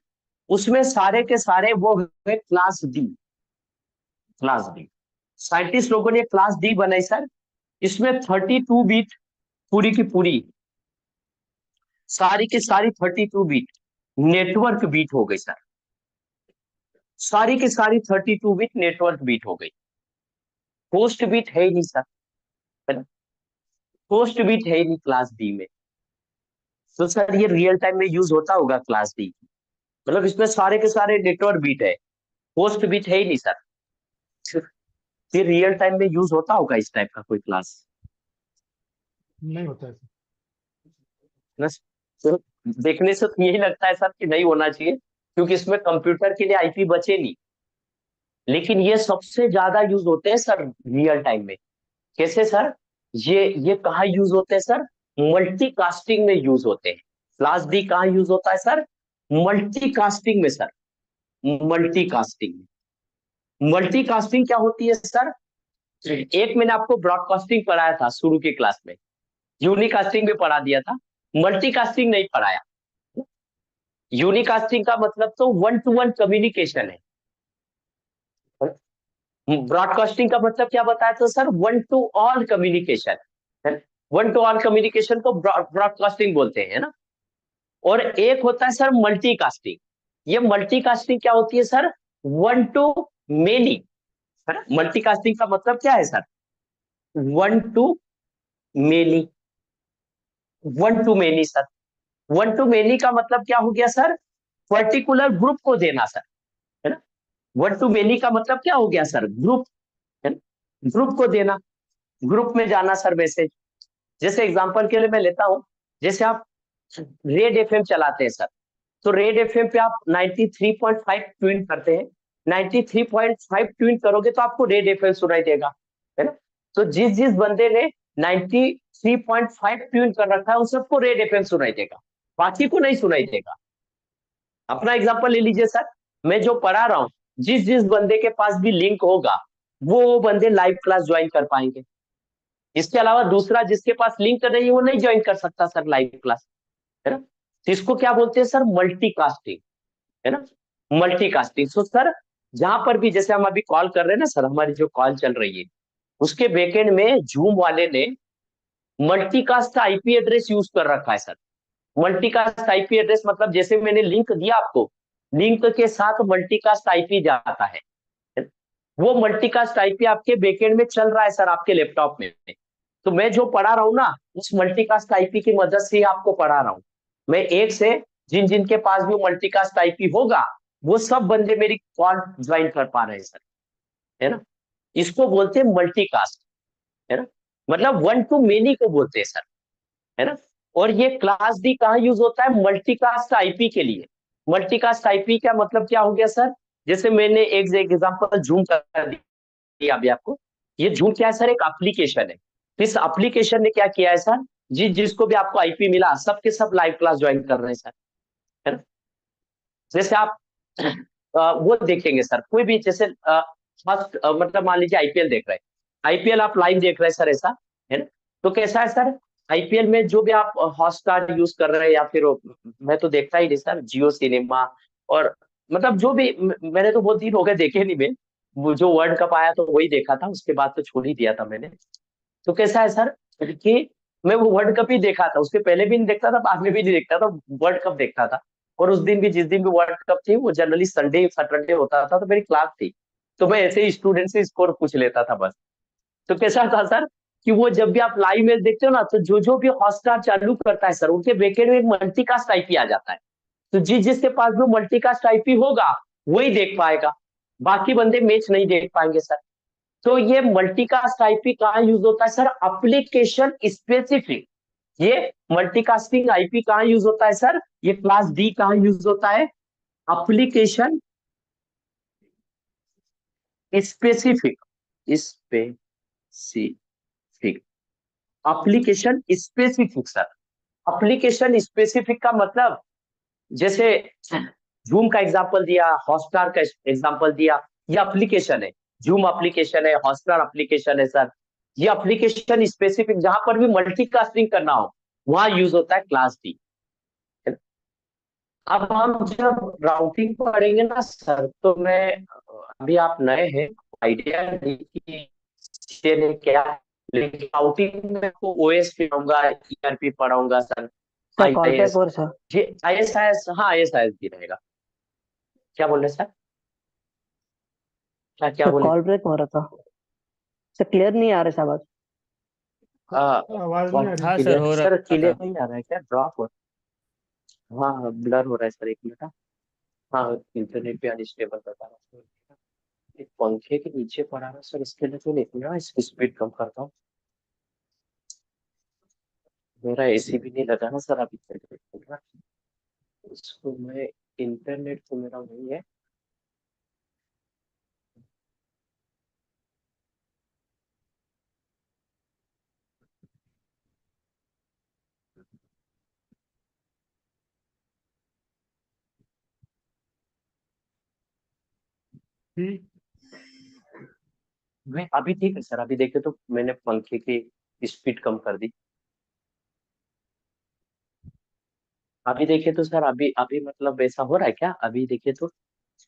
उसमें सारे के सारे वो है class D. Class D, scientist लोगों ने क्लास डी बनाई सर। इसमें 32 बीट पूरी की पूरी, सारी की सारी 32 बीट नेटवर्क बीट हो गई सर। सारी की सारी 32 बीट नेटवर्क बीट हो गई। होस्ट बीट है ही नहीं सर, है ना। होस्ट बीट है ही नहीं क्लास डी में। तो सर ये रियल टाइम में यूज होता होगा क्लास डी, मतलब इसमें सारे के सारे नेटवर्क बीट है, होस्ट बीट है ही नहीं सर। ये रियल टाइम में यूज होता होगा इस टाइप का कोई क्लास? नहीं होता है। ना। तो देखने से तो यही लगता है सर कि नहीं होना चाहिए, क्योंकि इसमें कंप्यूटर के लिए आईपी बचे नहीं। लेकिन ये सबसे ज्यादा यूज होते हैं सर रियल टाइम में। कैसे सर? ये कहाँ यूज होते हैं सर? मल्टीकास्टिंग में यूज होते हैं। क्लास डी कहाँ यूज होता है सर? मल्टीकास्टिंग में सर, मल्टीकास्टिंग। मल्टीकास्टिंग क्या होती है सर? एक मैंने आपको ब्रॉडकास्टिंग पढ़ाया था शुरू की क्लास में, यूनिकास्टिंग भी पढ़ा दिया था, मल्टीकास्टिंग नहीं पढ़ाया। यूनिकास्टिंग का मतलब तो 1-to-1 कम्युनिकेशन है। ब्रॉडकास्टिंग का मतलब क्या बताया था सर? 1-to-all कम्युनिकेशन है। 1-to-all कम्युनिकेशन को ब्रॉडकास्टिंग बोलते हैं, है ना। और एक होता है सर मल्टीकास्टिंग। ये मल्टीकास्टिंग क्या होती है सर? 1-to-many, है ना। मल्टीकास्टिंग का मतलब क्या है sir? 1-to-many। 1-to-many sir, 1-to-many का मतलब क्या हो गया सर? पर्टिकुलर ग्रुप को देना सर, है ना। 1-to-many का मतलब क्या हो गया सर? ग्रुप, है ना, ग्रुप को देना, ग्रुप में जाना सर मैसेज। जैसे एग्जांपल के लिए मैं लेता हूं, जैसे आप रेड एफएम चलाते हैं सर, तो रेड एफएम पे आप 93.5 ट्यून करते हैं। 93.5 ट्यून करोगे तो आपको रेड एफएम सुनाई देगा, है ना। तो जिस जिस बंदे ने 93.5 ट्यून कर रखा है उन सबको रेड एफएम सुनाई देगा, बाकी को नहीं सुनाई देगा। अपना एग्जांपल ले लीजिए सर, मैं जो पढ़ा रहा हूं, जिस जिस बंदे के पास भी लिंक होगा वो बंदे लाइव क्लास ज्वाइन कर पाएंगे। इसके अलावा दूसरा जिसके पास लिंक नहीं है वो नहीं ज्वाइन कर सकता सर लाइव क्लास, है ना। तो इसको क्या बोलते हैं सर? मल्टीकास्टिंग, है ना। मल्टीकास्टिंग। सो सर जहां पर भी जैसे हम अभी कॉल कर रहे हैं ना सर, हमारी जो कॉल चल रही है उसके बैकएंड में जूम वाले ने मल्टीकास्ट आईपी एड्रेस यूज कर रखा है सर। मल्टीकास्ट आईपी एड्रेस मतलब जैसे मैंने लिंक दिया आपको, लिंक के साथ मल्टीकास्ट आईपी जाता है। वो मल्टीकास्ट आईपी आपके बैकएंड में चल रहा है सर, आपके लैपटॉप में। तो मैं जो पढ़ा रहा हूँ ना, उस मल्टीकास्ट आईपी की मदद से ही आपको पढ़ा रहा हूँ। मैं एक से जिन जिन के पास भी मल्टीकास्ट आईपी होगा वो सब बंदे मेरी कॉल ज्वाइन कर पा रहे हैं सर, है ना। इसको बोलते हैं मल्टीकास्ट, है ना, मतलब 1-to-many को बोलते हैं सर, है ना। और ये क्लास डी कहाँ यूज होता है? मल्टीकास्ट आईपी के लिए। मल्टीकास्ट आईपी का मतलब क्या हो गया सर? जैसे मैंने एक एग्जांपल जूम कर दिया अभी आपको। ये जूम क्या है सर? एक एप्लीकेशन है। इस एप्लीकेशन ने क्या किया है सर? जिसको भी आपको आईपी मिला सबके सब लाइव क्लास ज्वाइन कर रहे हैं सर, है ना। जैसे आप वो देखेंगे सर, कोई भी जैसे फर्स्ट मतलब मान लीजिए आईपीएल देख रहे हैं, आईपीएल आप लाइव देख रहे हैं सर, ऐसा है ना? तो कैसा है सर, आईपीएल में जो भी आप हॉटस्टार यूज कर रहे हैं या फिर मैं तो देखता ही नहीं सर, जियो सिनेमा और मतलब जो भी मैंने तो बहुत दिन हो गए देखे नहीं, मैं वो जो वर्ल्ड कप आया तो वही देखा था, उसके बाद तो छोड़ ही दिया था मैंने। तो कैसा है सर कि मैं वो वर्ल्ड कप ही देखा था, उसके पहले भी नहीं देखता था, बाद में भी नहीं देखता था, वर्ल्ड कप देखता था। और उस दिन भी, जिस दिन भी वर्ल्ड कप थी, वो जनरली संडे सैटरडे होता था, तो मेरी क्लास थी, तो मैं ऐसे ही स्टूडेंट से स्कोर पूछ लेता था बस। तो कैसा था सर कि वो जब भी आप लाइव मैच देखते हो ना, तो जो जो भी हॉटस्टार चालू करता है सर, उनके बैकेंड में एक मल्टीकास्ट आईपी आ जाता है। तो जिसके पास जो मल्टीकास्ट आईपी होगा वही देख पाएगा, बाकी बंदे मैच नहीं देख पाएंगे सर। तो ये मल्टीकास्ट आईपी कहाँ यूज होता है सर, एप्लीकेशन स्पेसिफिक। ये मल्टीकास्टिंग आईपी कहाँ यूज होता है सर, ये क्लास डी कहाँ यूज होता है, application specific, specific, application specific sir. Application specific का मतलब, जैसे जूम का एग्जांपल दिया, हॉटस्टार का एग्जांपल दिया, ये एप्लीकेशन है, जूम एप्लीकेशन है, हॉटस्टार एप्लीकेशन है सर। ये एप्लीकेशन स्पेसिफिक जहां पर भी मल्टीकास्टिंग करना हो वहां यूज होता है क्लास डी। अब हम जब राउटिंग पढ़ेंगे ना सर, तो मैं अभी आप नए हैं, आइडिया नहीं कि CCNA क्या है, लेकिन राउटिंग में को ओएस पढ़ाऊंगा, ईआरपी पढ़ाऊंगा सर, सर कॉल पे आईएएस, और सर जी आईएसआईएस, हाँ आईएसआईएस भी रहेगा। क्या बोल रहे हैं सर, क्या क्या सर बोले? कॉल ब्रेक हो रहा था। सर क्लियर नहीं आ रहा है आवाज। आवाज नहीं आ रही। हाँ सर, क्लियर हो सर, रहा क्लियर था। नहीं आ रहा है क्या, ड्रॉप हो? हाँ हाँ, ब्लर हो रहा है सर, एक मिनट हाँ। हाँ, इंटरनेट पे अनस्टेबल बता रहा है। एक पंखे के नीचे पड़ा है सर, इसके लिए तो नहीं ना, इसकी स्पीड कम करता हूँ। मेरा एसी भी नहीं लगा ना सर अभी तक, इसको मैं, इंटरनेट तो मेरा वही है। मैं अभी ठीक है सर, अभी देखे तो मैंने पंखे की स्पीड कम कर दी। अभी देखे तो सर, अभी अभी मतलब ऐसा हो रहा है क्या, अभी देखे तो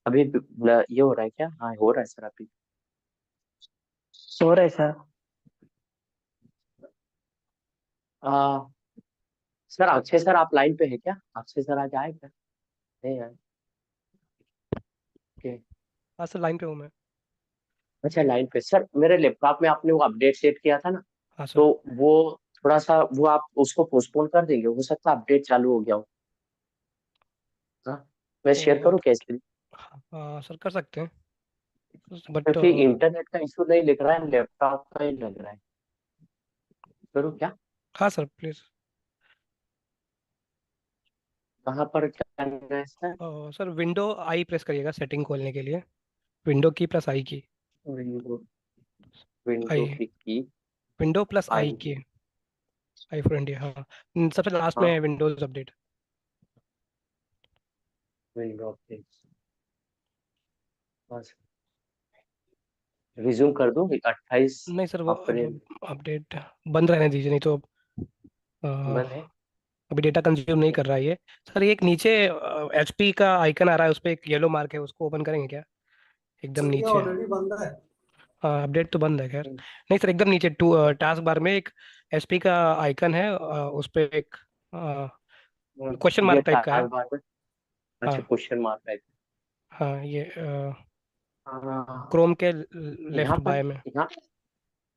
अभी ये हो रहा है क्या, हाँ हो रहा है सर अभी। हो रहा है सर। आ, सर अक्षय सर आप लाइन पे है क्या, अक्षय सर आज आए क्या? नहीं आए, ओके। हाँ सर, लाइन पे हूँ मैं। अच्छा लाइन पे सर, मेरे लैपटॉप में आपने वो अपडेट सेट किया था ना, हाँ सर। तो वो थोड़ा सा वो आप उसको पोस्टपोन कर देंगे, हो सकता है अपडेट चालू हो गया हो। हाँ, मैं शेयर तो करूँ क्या इसके लिए? हाँ सर, कर सकते हैं बट क्योंकि इंटरनेट का इशू नहीं लिख रहा है, लैपटॉप का ही लग रहा है। करूँ क्या? हाँ सर प्लीज। कहाँ पर क्या करना है सर? सर विंडो आई प्रेस करिएगा सेटिंग खोलने के लिए। विंडो की प्लस आई की। विंडो, विंडो आई, की विंडो प्लस आई आई, की। आई फॉर इंडिया, हाँ। सबसे लास्ट में हाँ है विंडोज अपडेट। विंडो पे बस रिज्यूम कर दूँ 28 नहीं सर, वो अप्रैल अपडेट बंद रहने दीजिए, नहीं तो अ, बंद है। अभी डेटा कंज्यूम नहीं कर रहा है ये। सर एक नीचे एचपी का आइकन आ रहा है, उस पर एक येलो मार्क है, उसको ओपन करेंगे क्या? एकदम सर ये नीचे। ऑलरेडी बंद है। हाँ, अपडेट तो बंद है खैर। नहीं सर, एकदम नीचे टू टास्क बार में एक एचपी का आइकन है, उस पे एक क्वेश्चन ये मार्क टाइप का है। टास्क बार में, अच्छा हाँ क्वेश्चन मार्क है। हाँ, ये हाँ, क्रोम के यहाँ लेफ्ट पर, बाय में। यहाँ,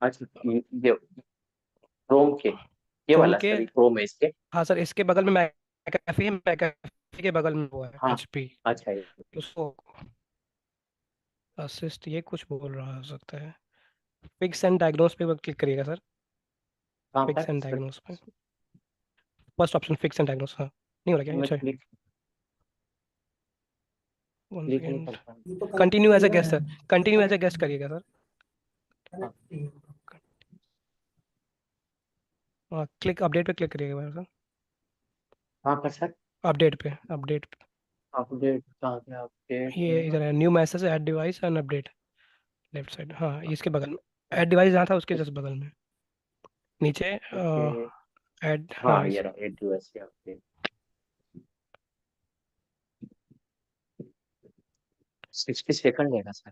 अच्छा ये क्रोम के, ये क्रोम वाला के, सर, ये क्रोम है इसके। हाँ सर, इसके बगल में मैकेफी है, मैकेफी के बगल में वो है हाँ, एचपी। अच्छा ये उसको असिस्ट ये कुछ बोल रहा हो सकता है। फिक्स एंड डायग्नोस पे क्लिक करिएगा सर। कहाँ फिक्स पर एंड सर? डायग्नोस पे first option, fix and diagnose. हाँ, नहीं हो रहा क्या? मैं अच्छा, क्लिक, वन क्लिक नहीं कर सेकेंड। पा ये तो कनेक्ट कंटिन्यू नहीं एज ए हुआ गेस्ट है। Sir, continue as a guest करिएगा सर। रहा। कनेक्ट नहीं हुआ। हाँ, क्लिक अपडेट पे क्लिक करिएगा सर। कहाँ पर सर? अपडेट पे, अपडेट पे। अपडेट कहाँ पे, अपडेट ये इधर है, new message add device and update. Left side, हाँ इसके बगल में। ऐड डिवाइस जहाँ था उसके जस्ट बगल में, नीचे ओके। ऐड, हाँ हाँ ये रहा AWS यहाँ पे। 60 सेकंड लेगा सर।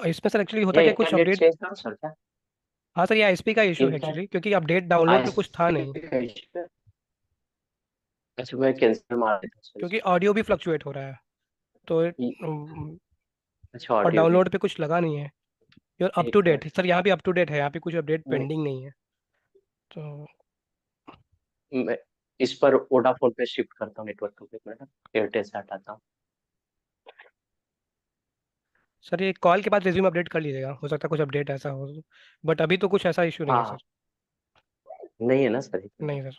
इसमें सर एक्चुअली होता ये क्या, कुछ इंटरनेट अपडेट। चेंज करो सर क्या? हाँ सर, ये आईएसपी का इशू है इंटर एक्चुअली, क्योंकि अपडेट डाउनलोड पे कुछ था नहीं। ISP। अच्छा मैं कैंसिल मार देता हूँ सर क्योंकि इसको। ऑडियो भी फ्लक्चुएट हो रहा है, तो ये- अच्छा और ऑडियो भी। डाउनलोड पे कुछ लगा नहीं है। योर अप एक टू डेट मिनट। सर, यहाँ भी अप टू डेट है, यहाँ पे कुछ अपडेट मैं पेंडिंग नहीं है। तो मैं इस पर वोडाफोन पे शिफ्ट करता हूँ नेटवर्क को, एक मिनट। एयरटेल से हटाता हूँ। सर ये कॉल के बाद रिज्यूम अपडेट कर लीजिएगा, हो सकता है कुछ अपडेट ऐसा हो। बट अभी तो कुछ ऐसा इशू नहीं है सर। हाँ नहीं है ना सर, एक मिनट। नहीं सर।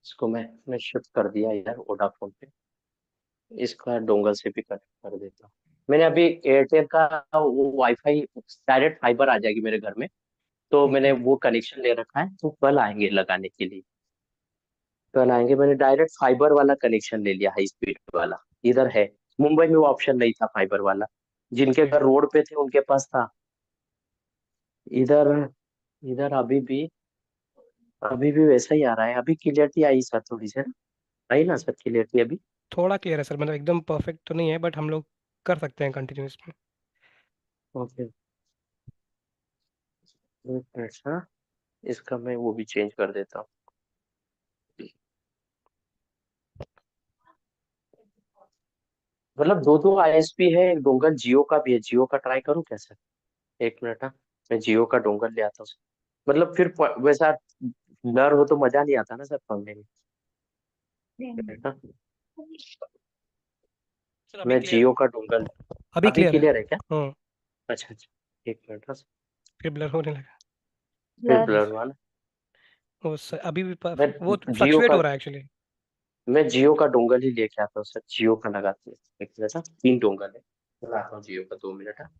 इसको मैं शिफ्ट कर दिया इधर वोडाफोन पे। इसका डोंगल से भी कनेक्ट कर देता हूँ। मैंने अभी एयरटेल का वो वाईफाई डायरेक्ट फाइबर आ जाएगी मेरे घर में, तो मैंने ओके वो कनेक्शन ले रखा है, तो कल आएंगे लगाने के लिए। कल आएंगे, मैंने डायरेक्ट फाइबर वाला कनेक्शन ले लिया, हाई स्पीड वाला। इधर है। मुंबई में वो ऑप्शन नहीं था फाइबर वाला, जिनके ओके। घर रोड पे थे उनके पास था। इधर इधर अभी भी वैसा ही आ रहा है। अभी क्लियरिटी आई सर थोड़ी सी ना, आई ना सर क्लियरिटी अभी? थोड़ा क्लियर है सर, मतलब एकदम परफेक्ट तो नहीं है, बट हम लोग कर सकते हैं कंटिन्यू इसमें। ओके। एक मिनट हाँ, इसका मैं वो भी चेंज कर देता हूँ। मतलब दो दो ISP है, एक डोंगल जियो का भी है। जियो का ट्राई करूँ क्या सर? एक मिनट हाँ, मैं जियो का डोंगल ले आता हूँ। मतलब फिर वैसा ब्लर हो तो मजा नहीं आता ना सर पढ़ने में। हाँ, सर अभी मैं क्लियर जियो है। का डोंगल। अभी अभी क्लियर है। क्लियर है क्या? हम्म। अच्छा अच्छा, एक मिनट हाँ, फिर ब्लर होने लगा। फिर ब्लर। ब्लर हुआ ना। वो अभी भी मैं वो जियो फ्लक्चुएट का हो रहा है एक्चुअली। मैं जियो का डोंगल ही लेके आता हूँ सर। जियो का लगाते हैं एक मिनट हाँ, 3 डोंगल है। लगाता हूँ जियो का, 2 मिनट हाँ।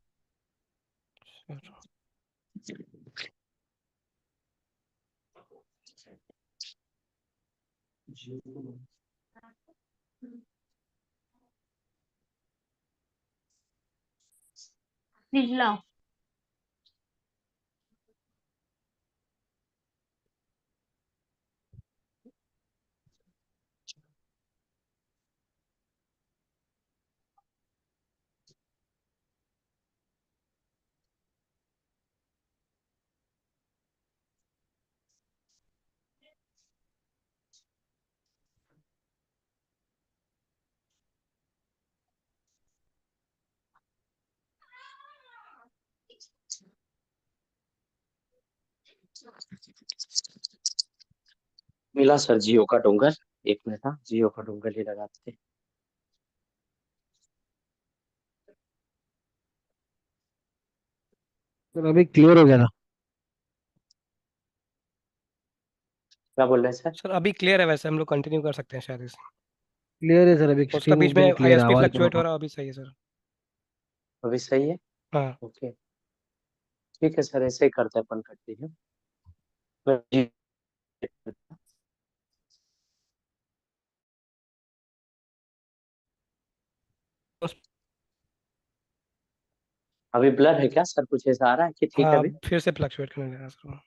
जियो। फ्रिज लाओ। मिला सर जियो का डोंगल। एक मिनट हाँ, जियो का डोंगल ही लगाते हैं। सर अभी क्लियर हो गया ना? क्या बोल रहे हैं सर? सर अभी क्लियर है, वैसे हम लोग कंटिन्यू कर सकते हैं शायद इसे। क्लियर है सर, अभी उसका स्क्रीन बीच में एकदम क्लियर है, आईएसपी आवाज फ्लक्चुएट हो पूरा। रहा है, अभी सही है सर। अभी सही है? हाँ। ओके। ठीक है सर, ऐसे ही करते हैं अपन, कंटिन्यू। मैं उस- अभी ब्लर है क्या सर? कुछ ऐसा आ रहा है कि ठीक है हाँ अभी? फिर से फ्लक्चुएट करने लगा सर।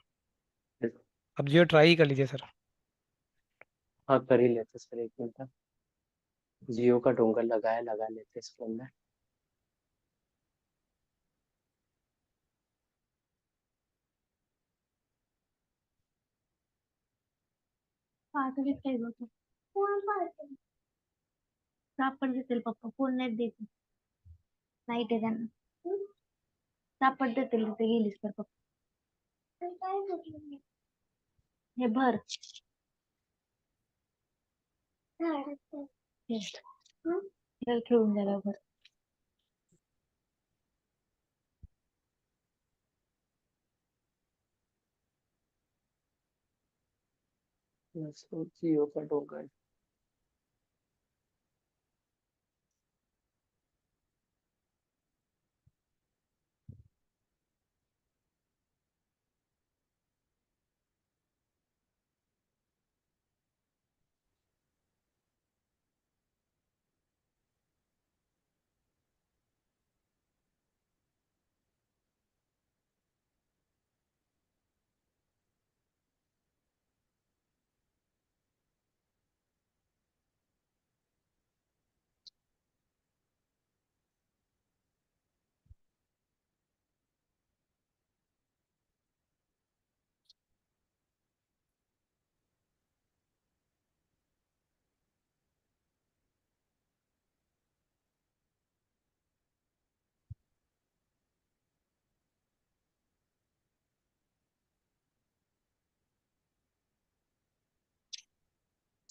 अब जियो ट्राई ही कर लीजिए सर। हाँ कर ही लेते सर, एक मिनट हाँ। जियो का डोंगल लगाया, लगा लेते इसके अंदर। पाहतो काय होतं. फोन पाहतो. सापड देतील पप्पा, फोन नाही देतील. नाईट आहे त्यांना. सापड देतील तिथे गेलीस तर पप्पा. हे भर. हे. खेळ खेळून झाल्यावर भर. जियो का डोंगल।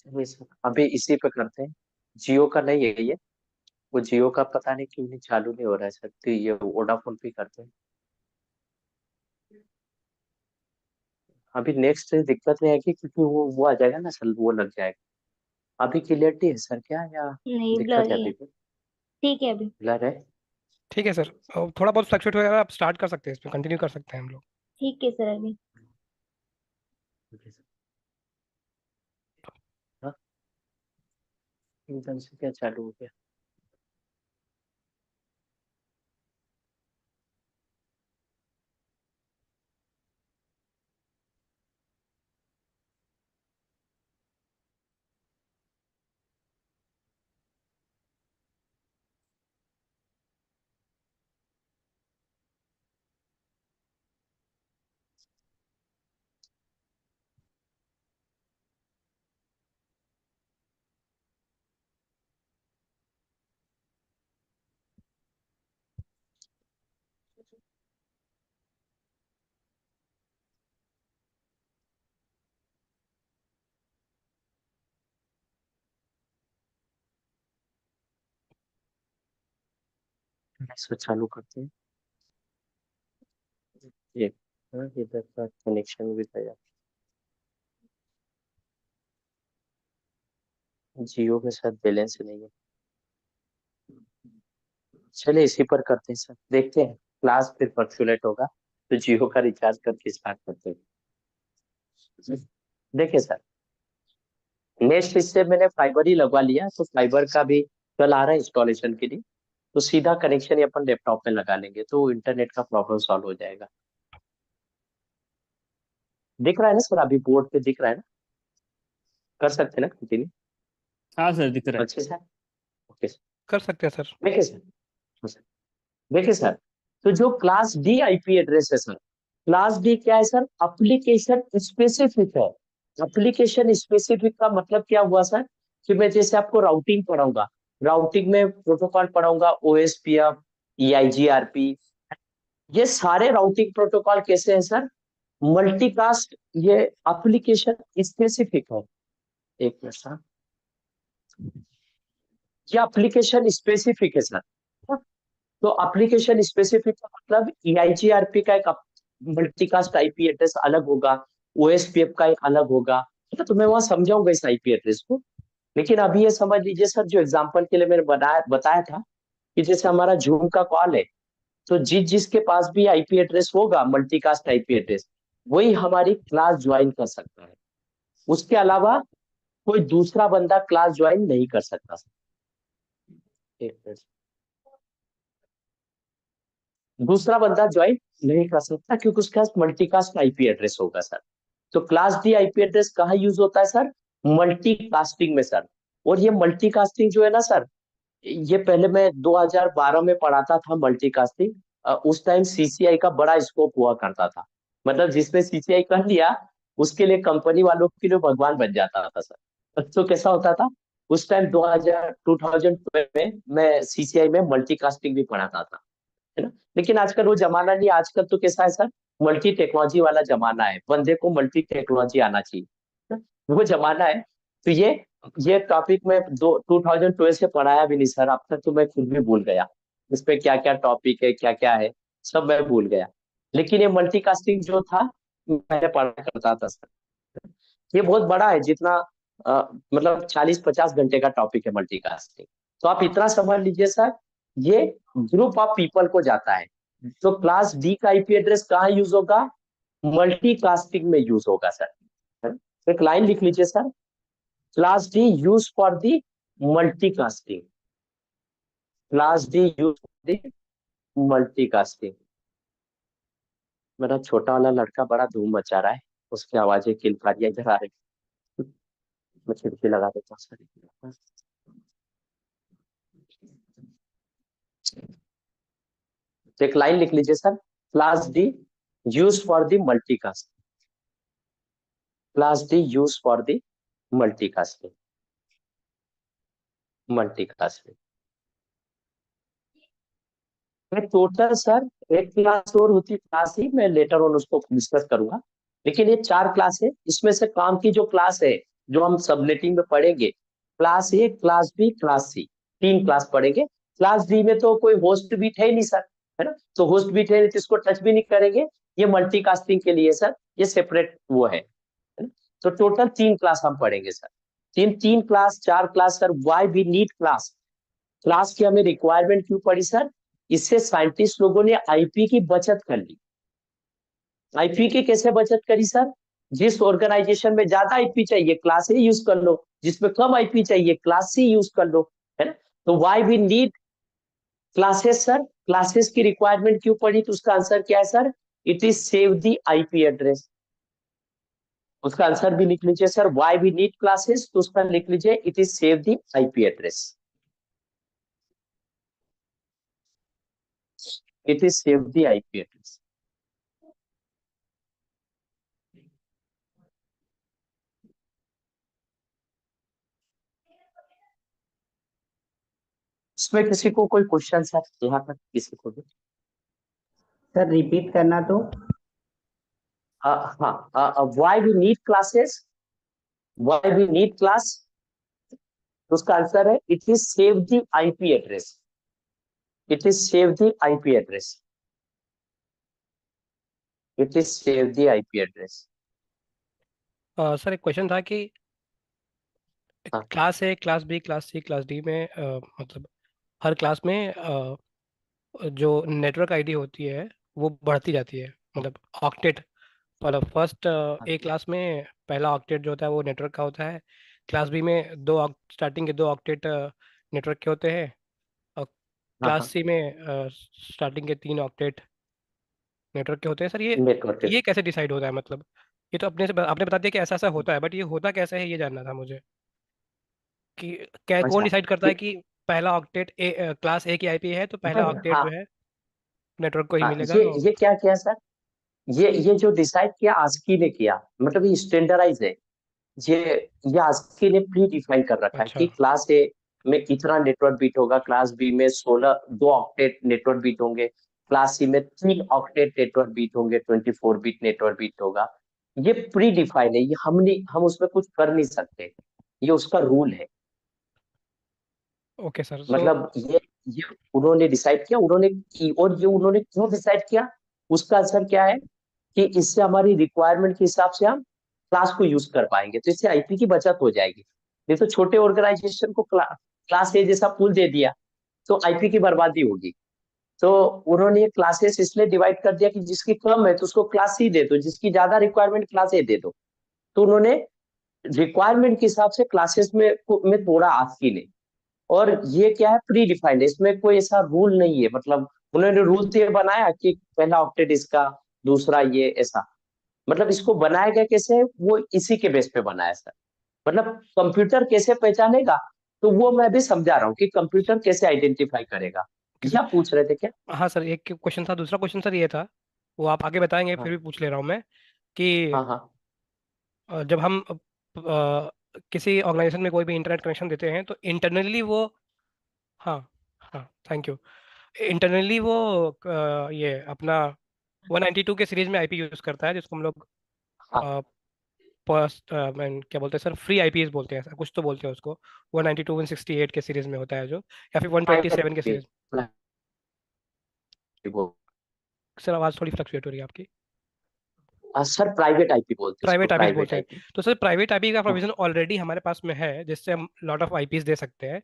चलिए सर, अभी इसी पे करते हैं। जियो का नहीं है ये, वो जियो का पता नहीं क्यों नहीं चालू नहीं हो रहा है सर, तो ये वोडाफोन पे करते हैं। अभी नेक्स्ट दिक्कत ये है कि क्योंकि वो आ जाएगा ना सर, वो लग जाएगा। अभी क्लियरिटी है सर क्या, या नहीं, दिक्कत ब्लर है ही अभी है। भी? ठीक है अभी। ब्लर है? ठीक है सर, थोड़ा बहुत फ्लक्चुएट होगा, आप स्टार्ट कर सकते हैं, इस पे कंटिन्यू कर सकते हैं हम लोग। ठीक है सर अभी। ठीक है सर। हाँ, एकदम से क्या चालू हो गया? इसको चालू करते हैं। ये हाँ, इधर का कनेक्शन भी गया। जियो के साथ बैलेंस नहीं है। चलिए इसी पर करते हैं सर, देखते हैं क्लास फिर फ्लक्चुएट होगा तो जियो का रिचार्ज करके स्टार्ट करते हैं। देखिए सर, नेक्स्ट इससे मैंने फाइबर ही लगवा लिया, तो फाइबर का भी कल आ रहा है इंस्टॉलेशन के लिए। तो सीधा कनेक्शन ही अपन लैपटॉप में लगा लेंगे तो इंटरनेट का प्रॉब्लम सॉल्व हो जाएगा। दिख रहा है ना सर, अभी बोर्ड पे दिख रहा है ना? कर सकते हैं ना कंटिन्यू? हाँ सर, दिख रहा है। अच्छे सर, ओके सर। कर सकते हैं सर। देखिए सर, हाँ सर, देखिए सर, तो जो क्लास डी आईपी एड्रेस है सर, क्लास डी क्या है सर? एप्लीकेशन स्पेसिफिक है। एप्लीकेशन स्पेसिफिक का मतलब क्या हुआ सर? कि मैं जैसे आपको राउटिंग पढ़ाऊंगा, राउटिंग में प्रोटोकॉल पढ़ाऊंगा, ओएसपीएफ, ईआईजीआरपी, ये सारे राउटिंग प्रोटोकॉल कैसे हैं सर? मल्टीकास्ट, ये एप्लीकेशन स्पेसिफिक है। एक मिनट सर, ये एप्लीकेशन स्पेसिफिक है सर। तो एप्लीकेशन स्पेसिफिक का मतलब ईआईजीआरपी का एक मल्टीकास्ट आईपी एड्रेस अलग होगा, ओएसपीएफ का एक अलग होगा। तो मैं वहां समझाऊंगा इस आईपी एड्रेस को। लेकिन अभी ये समझ लीजिए सर, जो एग्जांपल के लिए मैंने बताया था कि जैसे हमारा जूम का कॉल है, तो जिसके पास भी आईपी एड्रेस होगा, मल्टीकास्ट आईपी एड्रेस, वही हमारी क्लास ज्वाइन कर सकता है। उसके अलावा कोई दूसरा बंदा क्लास ज्वाइन नहीं कर सकता। एक मिनट, दूसरा बंदा ज्वाइन नहीं कर सकता क्योंकि उसके पास मल्टीकास्ट आईपी एड्रेस होगा सर। तो क्लास डी आईपी एड्रेस कहाँ यूज होता है सर? मल्टीकास्टिंग में सर। और ये मल्टीकास्टिंग जो है ना सर, ये पहले मैं 2012 में पढ़ाता था मल्टीकास्टिंग। उस टाइम सीसीआई का बड़ा स्कोप हुआ करता था। मतलब जिसने सीसीआई कर लिया, उसके लिए कंपनी वालों के लिए भगवान बन जाता था सर। तो कैसा होता था उस टाइम 2012 में मैं सीसीआई में मल्टीकास्टिंग भी पढ़ाता था, है ना? लेकिन आजकल वो जमाना नहीं, आजकल तो कैसा है सर, मल्टी टेक्नोलॉजी वाला जमाना है, बंदे को मल्टी टेक्नोलॉजी आना चाहिए, है ना? वो जमाना है। तो ये टॉपिक मैं 2012 से पढ़ाया भी नहीं सर, अब तक तो मैं खुद भी भूल गया इस पे क्या क्या टॉपिक है, क्या क्या है, सब मैं भूल गया। लेकिन ये मल्टीकास्टिंग जो था, मैंने पढ़ा करता था सर। ये बहुत बड़ा है, जितना मतलब 40-50 घंटे का टॉपिक है मल्टीकास्टिंग। तो आप इतना समझ लीजिए सर, ये ग्रुप ऑफ पीपल को जाता है। तो क्लास डी का आईपी एड्रेस कहाँ यूज होगा? मल्टीकास्टिंग में यूज होगा सर। एक लाइन लिख लीजिए sir, class D use for the multicasting, class D use for the multicasting. मेरा छोटा वाला लड़का बड़ा धूम मचा रहा है, उसकी आवाजें किलकारियां इधर आ रही। मैं खिड़की लगा देता हूँ सर। तो एक लाइन लिख लीजिए sir, class D use for the multicast, class D use for the multicasting, multicasting. Total sir एक क्लास और होती, क्लास ही मैं लेटर ऑन उसको डिस्कस करूंगा। लेकिन ये 4 क्लास है, इसमें से काम की जो क्लास है जो हम सबनेटिंग में पढ़ेंगे, class A, class B, class C, 3 class पढ़ेंगे। क्लास डी में तो कोई होस्ट बिट है नहीं सर, है ना, तो होस्ट बिट है नहीं तो इसको टच भी नहीं करेंगे। ये मल्टीकास्टिंग के लिए सर, ये सेपरेट वो है ना? तो टोटल 3 क्लास हम पढ़ेंगे sir. 3 class, 4 class sir. Why we need class? Class की हमें रिक्वायरमेंट क्यों पड़ी सर? इससे साइंटिस्ट लोगों ने आईपी की बचत कर ली। आईपी की कैसे बचत करी सर? जिस ऑर्गेनाइजेशन में ज्यादा आईपी चाहिए, क्लास ए यूज कर लो, जिसमें कम आईपी चाहिए, क्लास सी यूज कर लो, है ना। तो why we need classes sir? Classes की रिक्वायरमेंट क्यों पड़ी? तो उसका आंसर क्या है sir? It is save the IP address. उसका आंसर भी लिख लीजिए sir, why we need classes, तो उसका लिख लीजिए it is save the IP address. It is save the IP address. इसमें किसी को कोई क्वेश्चन सर, यहाँ तक किसी को भी? सर रिपीट करना तो। हाँ, why we need classes, why we need class, तो उसका आंसर है it is save the IP address. It is save the IP address. It is save the IP address. Sir एक क्वेश्चन था कि हाँ। Class A, class B, class C, class D में मतलब हर क्लास में जो नेटवर्क आईडी होती है वो बढ़ती जाती है, मतलब ऑक्टेट। मतलब फर्स्ट ए क्लास में पहला ऑक्टेट जो होता है वो नेटवर्क का होता है। क्लास बी में स्टार्टिंग के 2 ऑक्टेट नेटवर्क के होते हैं। और हाँ क्लास हाँ, सी में स्टार्टिंग के 3 ऑक्टेट नेटवर्क के होते हैं। Sir network. ये कैसे डिसाइड होता है? मतलब ये तो आपने बता दिया कि ऐसा ऐसा होता है, बट ये होता कैसे है ये जानना था मुझे, कि क्या कौन अच्छा, डिसाइड करता है कि पहला ऑक्टेट क्लास ए की आईपी है तो पहला ऑक्टेट हाँ जो है नेटवर्क को ही हाँ, मिलेगा। ये क्या किया सर? ये जो डिसाइड किया आस्की ने किया, मतलब ये स्टैंडर्डाइज है। ये ये आस्की ने प्री डिफाइन कर रखा है अच्छा। कि क्लास ए में इतना नेटवर्क बीट होगा, क्लास बी में 16 2 ऑक्टेट नेटवर्क बीट होंगे, क्लास सी में 3 ऑक्टेट नेटवर्क बीट होंगे, 24 बिट नेटवर्क बीट होगा। ये प्री डिफाइन है, ये हम उसमें कुछ कर नहीं सकते, ये उसका रूल है। Okay sir. सो मतलब ये उन्होंने डिसाइड किया, और ये उन्होंने क्यों डिसाइड किया, उसका असर क्या है कि इससे हमारी रिक्वायरमेंट के हिसाब से हम क्लास को यूज कर पाएंगे, तो इससे आईपी की बचत हो जाएगी। नहीं तो छोटे ऑर्गेनाइजेशन को क्लास ए जैसा पूल दे दिया तो आईपी की बर्बादी होगी। तो उन्होंने ये क्लासेस इसलिए डिवाइड कर दिया कि जिसकी कम है तो उसको क्लास सी दे दो, जिसकी ज्यादा रिक्वायरमेंट क्लास ए दे दो। तो उन्होंने रिक्वायरमेंट के हिसाब से क्लासेस में तोड़ा आस्की ने। और ये क्या है, प्री डिफाइंड है, इसमें कोई ऐसा रूल नहीं है। मतलब उन्होंने रूल तो ये बनाया कि पहला ऑक्टेट इसका, दूसरा ये, ऐसा। मतलब इसको बनाया गया कैसे, वो इसी के बेस पे बनाया सर। मतलब कंप्यूटर कैसे पहचानेगा, तो वो मैं भी समझा रहा हूँ कि कंप्यूटर कैसे आइडेंटिफाई करेगा। क्या पूछ रहे थे क्या? हाँ सर, एक क्वेश्चन था। दूसरा क्वेश्चन सर ये था, वो आप आगे बताएंगे, फिर हाँ भी पूछ ले रहा हूँ मैं कि हाँ हाँ जब हम किसी ऑर्गेनाइजेशन में कोई भी इंटरनेट कनेक्शन देते हैं तो इंटरनली वो, हाँ हाँ थैंक यू, इंटरनली वो ये अपना 192 के सीरीज में आईपी यूज करता है, जिसको हम लोग हाँ। क्या बोलते हैं सर, फ्री आईपीएस बोलते हैं, ऐसा कुछ तो बोलते हैं उसको। 192 168 के सीरीज में होता है जो, या फिर 127 के सीरीज। सर आवाज़ थोड़ी फ्लक्चुएट हो रही है आपकी। सर प्राइवेट आईपी बोलते हैं इसको, प्राइवेट आईपीज प्राइवेट बोलते हैं। आईपी। तो सर प्राइवेट आईपी का हाँ प्रोविजन ऑलरेडी हमारे पास में है, जिससे हम लॉट ऑफ आईपीज दे सकते हैं।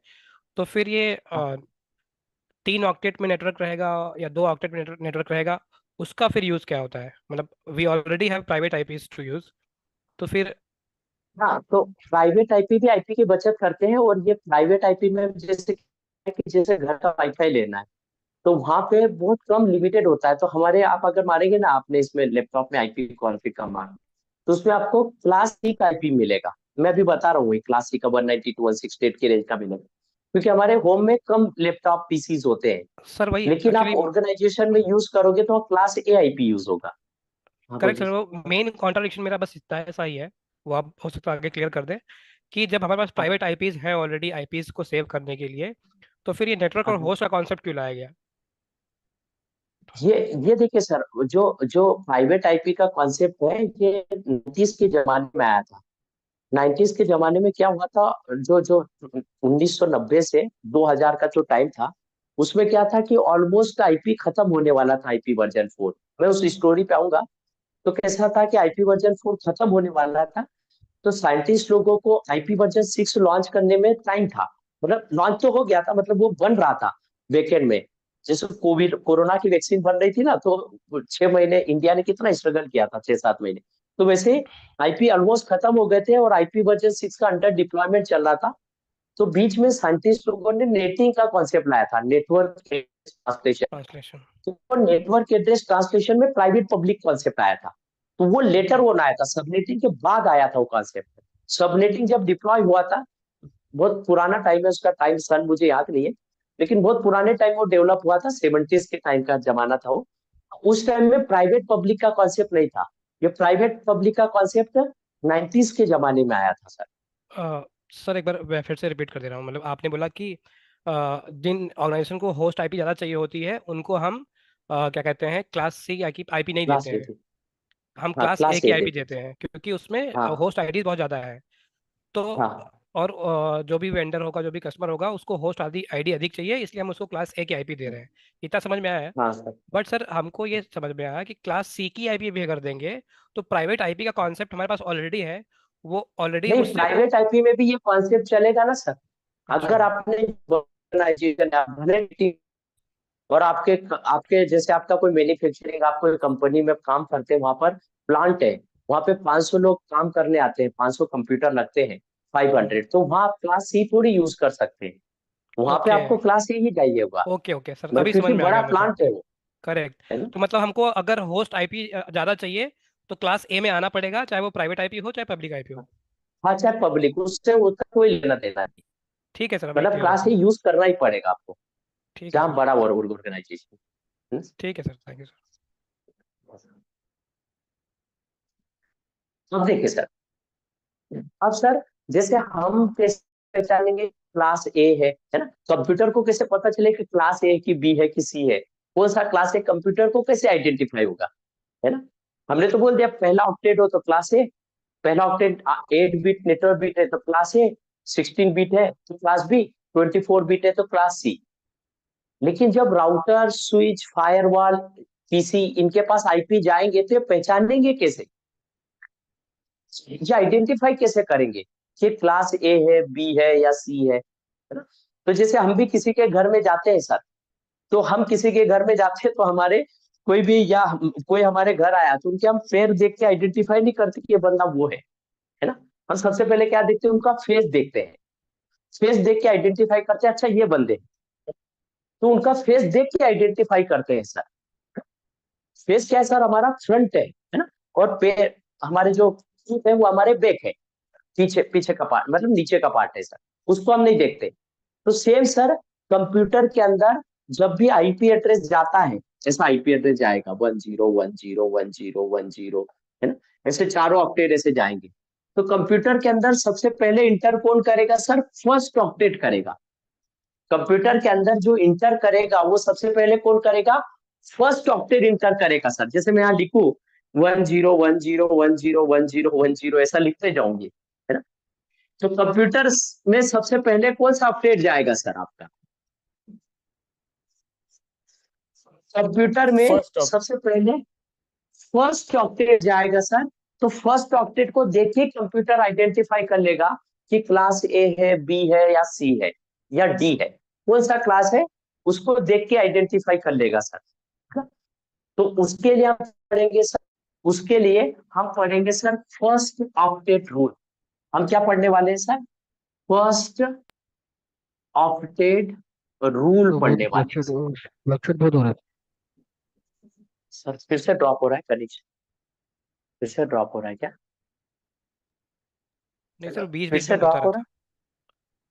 तो फिर ये हाँ। 3 ऑक्टेट में नेटवर्क रहेगा या 2 ऑक्टेट में नेटवर्क रहेगा, उसका फिर यूज क्या होता है? मतलब we already have private IPs to use, तो फिर। हाँ, तो प्राइवेट आईपी भी आईपी की बचत करते हैं। और ये प्राइवेट आईपी में जैसे घर का वाईफाई लेना है, तो वहां पे बहुत कम लिमिटेड होता है। तो हमारे, आप अगर मारेंगे ना आपने इसमें लैपटॉप में आईपी कॉन्फ़िग का मान, तो उसमें आपको क्लास सी का आईपी मिलेगा। मैं भी बता रहा हूँ, क्लास सी का 192.168 की रेंज का मिलेगा, क्योंकि हमारे होम में कम लैपटॉप पीसीज होते हैं। सर वही लेकिन आप एक्चुअली ऑर्गेनाइजेशन में यूज करोगे तो क्लास ए आईपी यूज होगा। हाँ करेक्ट बोलिए सर, सर। वो मेन कॉन्ट्रडिक्शन मेरा बस इतना ऐसा ही है, वो आप हो सकता है आगे क्लियर कर दें, कि जब हमारे पास हाँ प्राइवेट आईपीज हैं ऑलरेडी आईपीज को सेव करने के लिए, तो फिर ये नेटवर्क हाँ और हाँ। होस्ट का कॉन्सेप्ट क्यों लाया गया? ये ये देखिए सर, जो जो प्राइवेट आईपी का कॉन्सेप्ट है, ये 90s के जमाने में आया था। 90s के जमाने में क्या हुआ था, जो जो 1990 से 2000 का जो टाइम था, उसमें क्या था कि ऑलमोस्ट आईपी खत्म होने वाला था, आईपी वर्जन 4। मैं उस स्टोरी पे आऊंगा। तो कैसा था कि आईपी वर्जन 4 खत्म होने वाला था, तो साइंटिस्ट लोगों को आईपी वर्जन 6 लॉन्च करने में टाइम था। मतलब लॉन्च तो हो गया था, मतलब वो बन रहा था बैकएंड में। जैसे कोविड कोरोना की वैक्सीन बन रही थी ना, तो 6 महीने इंडिया ने कितना स्ट्रगल किया था, 6-7 महीने। तो वैसे आईपी ऑलमोस्ट खत्म हो गए थे और आईपी वर्जन 6 का अंडर डिप्लॉयमेंट चल रहा था। तो बीच में साइंटिस्ट लोगों ने नेटिंग का कॉन्सेप्ट लाया था, नेटवर्क ट्रांसलेशन। ट्रांसलेशन। तो नेटवर्क एड्रेस ट्रांसलेशन में प्राइवेट पब्लिक कॉन्सेप्ट आया था। तो वो लेटर वो आया था, सबनेटिंग के बाद आया था वो कॉन्सेप्ट। सबनेटिंग जब डिप्लॉय हुआ था, बहुत पुराना टाइम है, उसका टाइम सन मुझे याद नहीं है, लेकिन बहुत पुराने टाइम वो डेवलप हुआ था, 70s के टाइम का जमाना था वो। उस टाइम में प्राइवेट पब्लिक का कॉन्सेप्ट नहीं था। ये प्राइवेट पब्लिक का कॉन्सेप्ट 90s के जमाने में आया था सर। सर एक बार मैं फिर से रिपीट कर दे रहा हूँ, मतलब आपने बोला कि जिन ऑर्गेनाइजेशन को होस्ट आईपी ज़्यादा चाहिए होती है उनको हम क्या कहते हैं, क्लास सी आईपी नहीं क्लास देते ए हैं, थी। हम हाँ, क्लास ए क्लास की ए आईपी देते देते थे। हैं क्योंकि उसमें हाँ होस्ट आईडी बहुत ज़्यादा है। तो हाँ और जो भी वेंडर होगा, जो भी कस्टमर होगा, उसको होस्ट आईडी अधिक चाहिए, इसलिए हम उसको क्लास ए की आईपी दे रहे हैं। इतना समझ में आया है। हाँ सर। बट सर हमको ये समझ में आया कि क्लास सी की आईपी भी अगर देंगे तो प्राइवेट आईपी का कॉन्सेप्ट हमारे पास ऑलरेडी है, वो ऑलरेडी नहीं, उससे प्राइवेट आईपी में भी ये कॉन्सेप्ट चलेगा ना सर। अच्छा। अगर आपने ऑर्गेनाइजेशन है, भले टीम, और आपके आपके जैसे आपका कोई मैन्युफैक्चरिंग, आप कोई कंपनी में काम करते हैं, वहां पर प्लांट है, वहां पे 500 लोग काम करने आते हैं, 500 कंप्यूटर लगते हैं, 500, तो वहां आप क्लास सी थोड़ी यूज कर सकते हैं। वहां पे ओके आपको क्लास सी ही चाहिए होगा, ओके ओके सर, मतलब अभी समझ क्योंकि में आ बड़ा गया मुझे। प्लांट है वो, करेक्ट। है ना। तो मतलब हमको अगर होस्ट आईपी ज़्यादा चाहिए तो क्लास ए में आना पड़ेगा, चाहे वो प्राइवेट आईपी हो चाहे पब्लिक आईपी हो। हाँ, चाहे पब्लिक, उससे उसका कोई लेना देना नहीं। ठीक है सर, अभी मतलब क्लियर हो क्लास गया। सी यूज करना ही पड़ेगा आपको, ठीक है जहाँ सर। बड़ा ऑर्गेनाइजेशन। ठीक है सर, थैंक यू सर। अब देखिए सर, अब सर, जैसे हम कैसे पहचानेंगे क्लास ए है ना। कंप्यूटर को कैसे पता चले कि क्लास ए की बी है कि सी है, कौन सा क्लास ए, कंप्यूटर को कैसे आइडेंटिफाई होगा, है ना। हमने तो बोल दिया पहला ऑक्टेट हो तो क्लास ए, पहला ऑक्टेट 8 बिट नेटवर्क बिट है तो क्लास ए, 16 बिट है तो क्लास बी, 24 बिट है तो क्लास सी। लेकिन जब राउटर, स्विच, फायरवॉल, पीसी, इनके पास आईपी जाएंगे तो ये पहचानेंगे कैसे, ये आइडेंटिफाई कैसे करेंगे कि क्लास ए है, बी है या सी है ना। तो जैसे हम भी किसी के घर में जाते हैं सर, तो हम किसी के घर में जाते हैं तो हमारे कोई भी, या कोई हमारे घर आया तो उनके हम फेस देख के आइडेंटिफाई नहीं करते कि ये बंदा वो है ना। हम सबसे पहले क्या देखते हैं, उनका फेस देखते हैं, फेस देख के आइडेंटिफाई करते हैं, अच्छा ये बंदे हैं। तो उनका फेस देख के आइडेंटिफाई करते हैं सर। फेस क्या है सर, हमारा फ्रंट है ना। और पैर, हमारे जो फीट है वो हमारे बैक है, पीछे पीछे का पार्ट, मतलब नीचे का पार्ट है सर, उसको हम नहीं देखते। तो सेम सर, कंप्यूटर के अंदर जब भी आईपी एड्रेस जाता है, जैसा आईपी एड्रेस जाएगा 10101010, है ना, ऐसे चारों ऑक्टेट ऐसे जाएंगे। तो कंप्यूटर के अंदर सबसे पहले इंटर कौन करेगा सर, फर्स्ट ऑक्टेट करेगा। कंप्यूटर के अंदर जो इंटर करेगा वो सबसे पहले कौन करेगा, फर्स्ट ऑक्टेट इंटर करेगा सर। जैसे मैं यहाँ लिखू 1010101010 ऐसा लिखते जाऊंगी, है ना। तो कंप्यूटर में सबसे पहले कौन सा ऑक्टेट जाएगा सर आपका, कंप्यूटर में फर्स्ट ऑफ सबसे पहले फर्स्ट ऑक्टेट जाएगा सर। तो फर्स्ट ऑक्टेट को देख के कंप्यूटर आइडेंटिफाई कर लेगा कि क्लास ए है, बी है या सी है या डी है, कौन सा क्लास है, उसको देख के आइडेंटिफाई कर लेगा सर। तो उसके लिए हम पढ़ेंगे सर, उसके लिए हम पढ़ेंगे सर फर्स्ट ऑक्टेट रूल। हम क्या पढ़ने वाले हैं सर, फर्स्ट ऑक्टेट रूल तो बहुत पढ़ने वाले हैं। लक्षण बहुत हो रहा है। सर फिर से ड्रॉप हो रहा है कनेक्शन, फिर से ड्रॉप हो रहा है क्या, नहीं सर, बीच फिर बीच से में होता ड्रॉप हो रहता रहा है।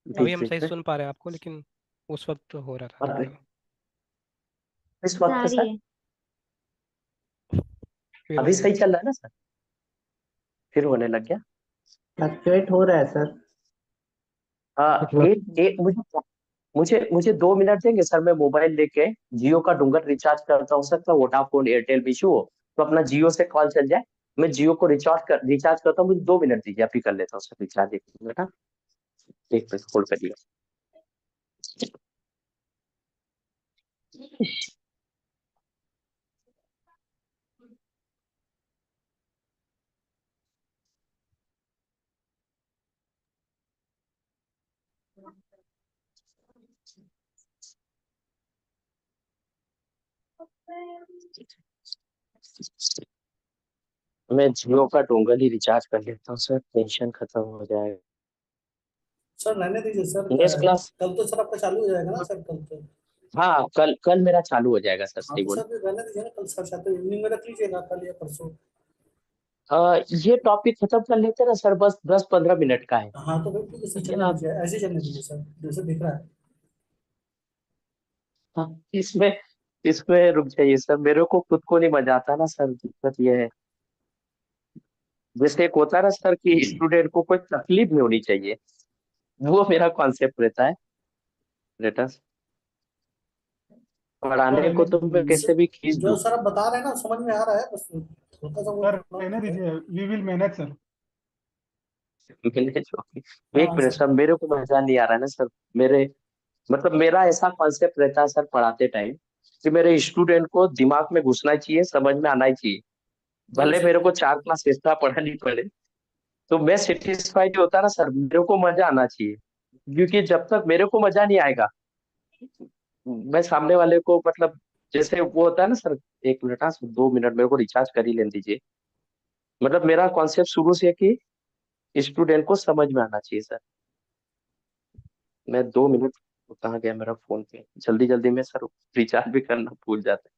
है अभी बीच हम बीच सही में। सुन पा रहे हैं आपको, लेकिन उस वक्त हो रहा था और थोड़ा। इस वक्त सारी सर है। फिर अभी होने सही लगा। चल रहा है ना सर, फिर होने लग गया। फ्लक्चुएट हो रहा है सर। कुछ लक्ष्य एक एक मुझे मुझे मुझे 2 मिनट देंगे सर, मैं मोबाइल लेके जियो का डूंगर रिचार्ज करता हूँ सर, तो वोडाफोन एयरटेल भी इशू हो तो अपना जियो से कॉल चल जाए, मैं जियो को रिचार्ज करता हूँ, मुझे 2 मिनट दीजिए, अभी कर लेता हूँ सर रिचार्ज, एक मिनट। हाँ, एक मिनट होल्ड करिए। मैं जियो का डोंगल ही रिचार्ज कर लेता हूँ सर, टेंशन खत्म हो जाएगा। सर रहने दीजिए सर, नेक्स्ट क्लास। कल तो सर आपका चालू हो जाएगा ना सर, कल तो। हाँ, कल कल मेरा चालू हो जाएगा सर, हाँ सही तो बोले। सर फिर रहने दीजिए ना, कल सर चाहते इवनिंग में रख लीजिएगा, कल या परसों। ये टॉपिक खत्म कर लेते हैं ना सर, बस 10-15 मिनट का है। हाँ तो फिर ठीक है सर, ये चलने आप, दीजिए, ऐसे ही चलने दीजिए सर, जैसे दिख रहा है। हाँ, इसमें इसमें रुक जाइए सर, मेरे को खुद को नहीं मजा आता ना सर, दिक्कत ये है। जैसे एक होता है ना सर कि स्टूडेंट को कोई तकलीफ नहीं होनी चाहिए, वो मेरा कॉन्सेप्ट रहता है बेटा। सर पढ़ाने रहने को तो मैं कैसे भी खींच जो दूं। सर आप बता रहे हैं ना समझ में आ रहा है, बस हल्का सा वो सर रहने दीजिए, वी विल मैनेज सर। मैंने जो, एक हाँ मिनट सर। सर, मेरे को मजा नहीं आ रहा है ना सर। मेरे मतलब मेरा ऐसा कॉन्सेप्ट रहता है सर पढ़ाते टाइम, कि मेरे स्टूडेंट को दिमाग में घुसना चाहिए, समझ में आना ही चाहिए, वही भले सर। मेरे को 4 क्लास एक्स्ट्रा पढ़ानी पड़े। तो मैं सेटिस्फाइड होता है ना सर, मेरे को मजा आना चाहिए। क्योंकि जब तक मेरे को मजा नहीं आएगा, मैं सामने वाले को मतलब, जैसे वो होता है ना सर, एक मिनट, हाँ 2 मिनट मेरे को रिचार्ज कर ही लेने दीजिए। मतलब मेरा कॉन्सेप्ट शुरू से है कि स्टूडेंट को समझ में आना चाहिए सर। मैं 2 मिनट, कहाँ गया मेरा फोन पे, जल्दी जल्दी में सर रिचार्ज भी करना भूल जाता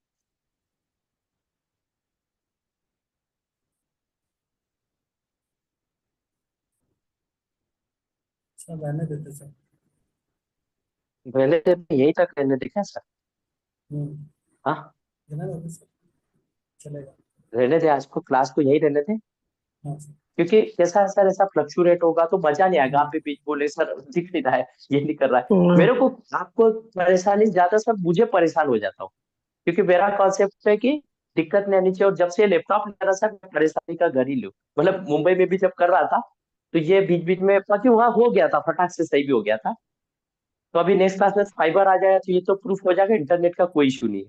सर रहने देते सर। है। रहने दे, यहीं तक रहने दे क्या सर? हम्म। हाँ, रहने देते सर, चलेगा। रहने दे, आज को क्लास को यहीं रहने दे। हाँ सर। क्योंकि कैसा है सर, ऐसा फ्लक्चुएट होगा तो मजा नहीं आएगा। हम्म। आप भी बीच बोले सर दिख नहीं रहा है, ये नहीं कर रहा है, हम्म, मेरे को आपको परेशानी ज्यादा सर, मुझे परेशान हो जाता हूँ। क्योंकि मेरा कॉन्सेप्ट है कि दिक्कत नहीं आनी चाहिए, और जब से लैपटॉप ले रहा सर, मैं परेशानी का घर ही लूँ। मतलब मुंबई में भी जब कर रहा था, तो ये बीच बीच में बाकी वहाँ हो गया था, फटाक से सही भी हो गया था। तो अभी नेक्स्ट क्लास में फाइबर आ जाएगा, तो ये तो प्रूफ हो जाएगा इंटरनेट का कोई इशू नहीं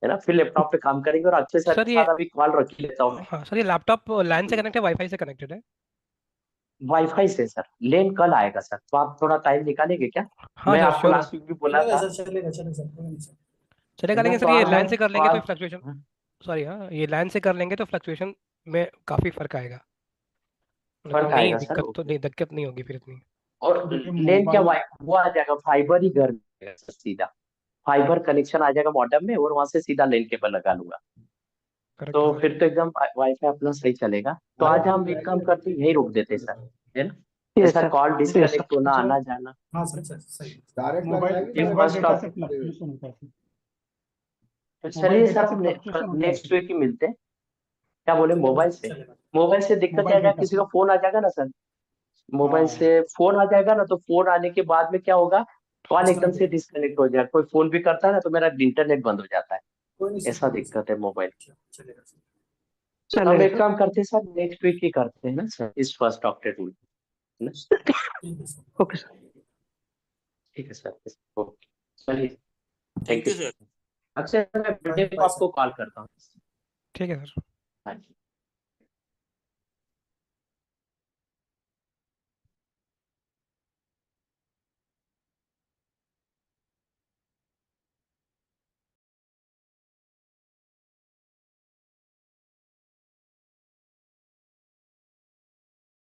है ना। फिर लैपटॉप पे काम करेंगे, और अच्छे से सर अच्छे ये, साथ अभी कॉल रख ही लेता हूँ मैं। हाँ सर ये लैपटॉप लैन से कनेक्ट है, वाईफाई से कनेक्टेड है? वाईफाई से सर, लेन कल आएगा सर, तो आप थोड़ा टाइम निकालेंगे क्या? हाँ मैं सर आपको श्योर है, लास्ट वीक भी बोला चलेगा था, सर, चलेगा चलेगा सर, कोई नहीं सर। चलेगा। है ना, लेकिन तो सर ये आज लैन हम से कर तो लेंगे तो आज, फ्लक्चुएशन, सॉरी हाँ, ये लैन से कर लेंगे तो फ्लक्चुएशन में काफ़ी फर्क आएगा। मतलब फर्क नहीं, आएगा सर, दिक्कत तो ओके। नहीं, दिक्कत नहीं होगी फिर इतनी। और देखिए लेन क्या, मोबाइल, वो आ जाएगा, फाइबर ही घर में आएगा सर सीधा। फाइबर कनेक्शन आ जाएगा मॉडेम में, और वहां से सीधा लेन केबल लगा लूंगा। तो करेक्ट है सर। फिर तो एकदम वाईफाई अपना सही चलेगा। तो आज हम एक काम करते हैं, यही रोक देते हैं सर, है ना। यस ऐसा sir, call yes sir. Disconnect होना, सर आना जाना। हाँ सर सर सही है। मोबाइल ये मोबाइल फर्स्ट डेटा से टॉपिक, फ्लक्चुएशन होता है सर। तो मोबाइल चलिए डेटा सर, से हम फ्लक्चुएशन होता है नेक्स्ट सर। वीक ही मिलते हैं। क्या बोले, चलेगा मोबाइल सर, से? चलेगा। मोबाइल से दिक्कत आ मोबाइल जाएगा, डेटा किसी से, का फोन आ जाएगा ना सर, मोबाइल हाँ से फोन आ जाएगा ना, तो फोन आने के बाद में क्या होगा, कॉल एकदम डिस्कनेक्ट से हो, डिस्कनेक्ट हो जाएगा। कोई फोन भी करता है ना, तो मेरा इंटरनेट बंद हो जाता है। कोई नहीं सर, ऐसा कोई नहीं दिक्कत है मोबाइल। सर, चलेगा सर। तो हम चलेगा एक सर। काम करते हैं सर, नेक्स्ट वीक ही करते हैं ना सर, इस फर्स्ट ऑक्टेट वीक, है ना। ठीक है सर। Okay sir. ठीक है सर, ओके, चलिए, thank thank you you sir. Sir. Akshay, मैं बाय Monday को बाय सर। आपको कॉल करता हूँ। ठीक है सर। हाँ जी।